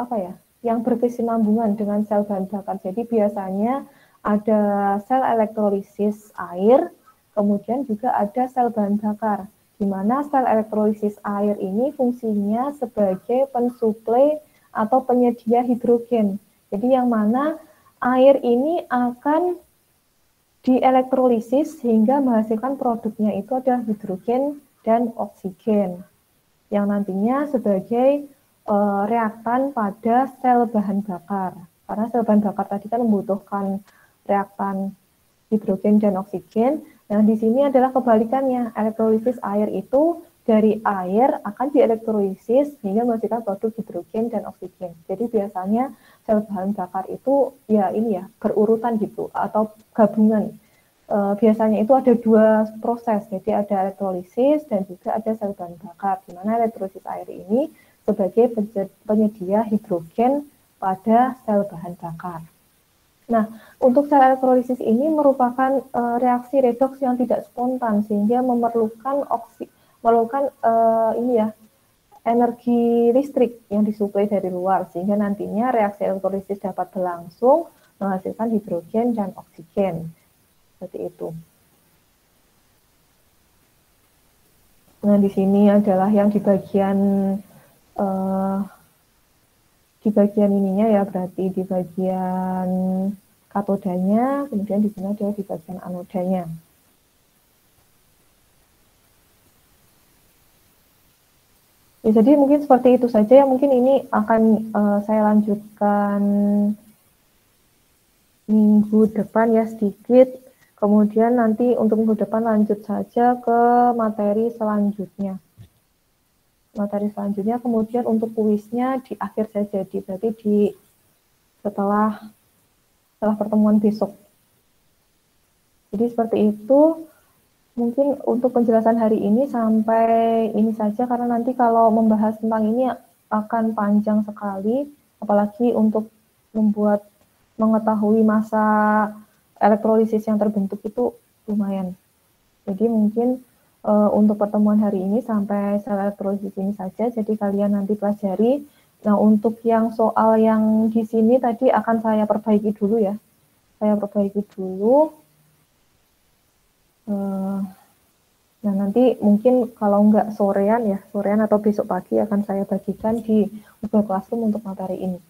yang berkesinambungan dengan sel bahan bakar. Jadi biasanya ada sel elektrolisis air, kemudian juga ada sel bahan bakar, di mana sel elektrolisis air ini fungsinya sebagai pensuplai atau penyedia hidrogen. Jadi yang mana air ini akan dielektrolisis sehingga menghasilkan produknya itu ada hidrogen dan oksigen, yang nantinya sebagai reaktan pada sel bahan bakar. Karena sel bahan bakar tadi kan membutuhkan reaktan hidrogen dan oksigen. Nah, di sini adalah kebalikannya. Elektrolisis air itu dari air akan dielektrolisis sehingga menghasilkan produk hidrogen dan oksigen. Jadi biasanya sel bahan bakar itu berurutan gitu atau gabungan. Biasanya itu ada 2 proses. Jadi ada elektrolisis dan juga ada sel bahan bakar, di mana elektrolisis air ini sebagai penyedia hidrogen pada sel bahan bakar. Nah, untuk sel elektrolisis ini merupakan reaksi redoks yang tidak spontan, sehingga memerlukan energi listrik yang disuplai dari luar, sehingga nantinya reaksi elektrolisis dapat berlangsung menghasilkan hidrogen dan oksigen. Seperti itu. Nah, di sini adalah yang di bagian ininya ya, berarti di bagian katodanya, kemudian di sini adalah di bagian anodanya. Ya, jadi mungkin seperti itu saja ya, mungkin ini akan saya lanjutkan minggu depan ya sedikit, kemudian nanti untuk minggu depan lanjut saja ke materi selanjutnya. Materi selanjutnya kemudian untuk kuisnya di akhir saja, berarti setelah pertemuan besok. Jadi seperti itu. Mungkin untuk penjelasan hari ini sampai ini saja, karena nanti kalau membahas tentang ini akan panjang sekali, apalagi untuk mengetahui masa elektrolisis yang terbentuk itu lumayan. Jadi mungkin untuk pertemuan hari ini sampai sel elektrolisis ini saja, jadi kalian nanti pelajari. Nah, untuk yang soal yang di sini tadi akan saya perbaiki dulu ya. Saya perbaiki dulu. Nah, nanti mungkin kalau nggak sorean atau besok pagi akan saya bagikan di Google Classroom untuk materi ini.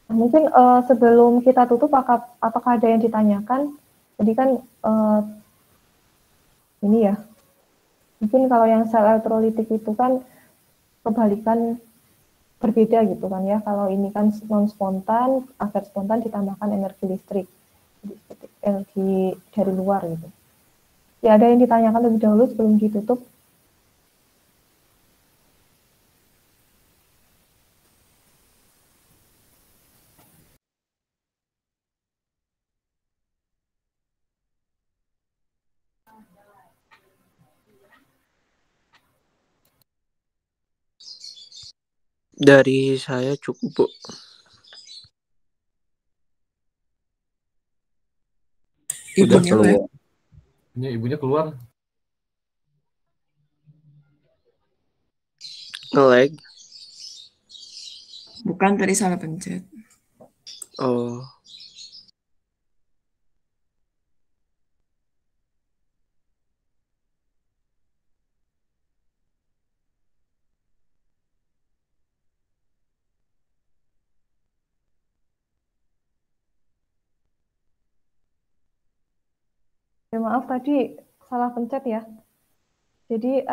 Nah, mungkin sebelum kita tutup, apakah ada yang ditanyakan? Jadi kan ini ya, mungkin kalau yang sel elektrolitik itu kan kebalikan, berbeda gitu kan ya. Kalau ini kan non spontan, agar spontan ditambahkan energi listrik, jadi energi dari luar gitu. Ya, ada yang ditanyakan lebih dahulu sebelum ditutup? Dari saya cukup, Bu. Udah Ibunya keluar. Ibunya keluar. Nge-lag. Bukan, tadi salah pencet. Oh. Ya, maaf tadi salah pencet ya. Jadi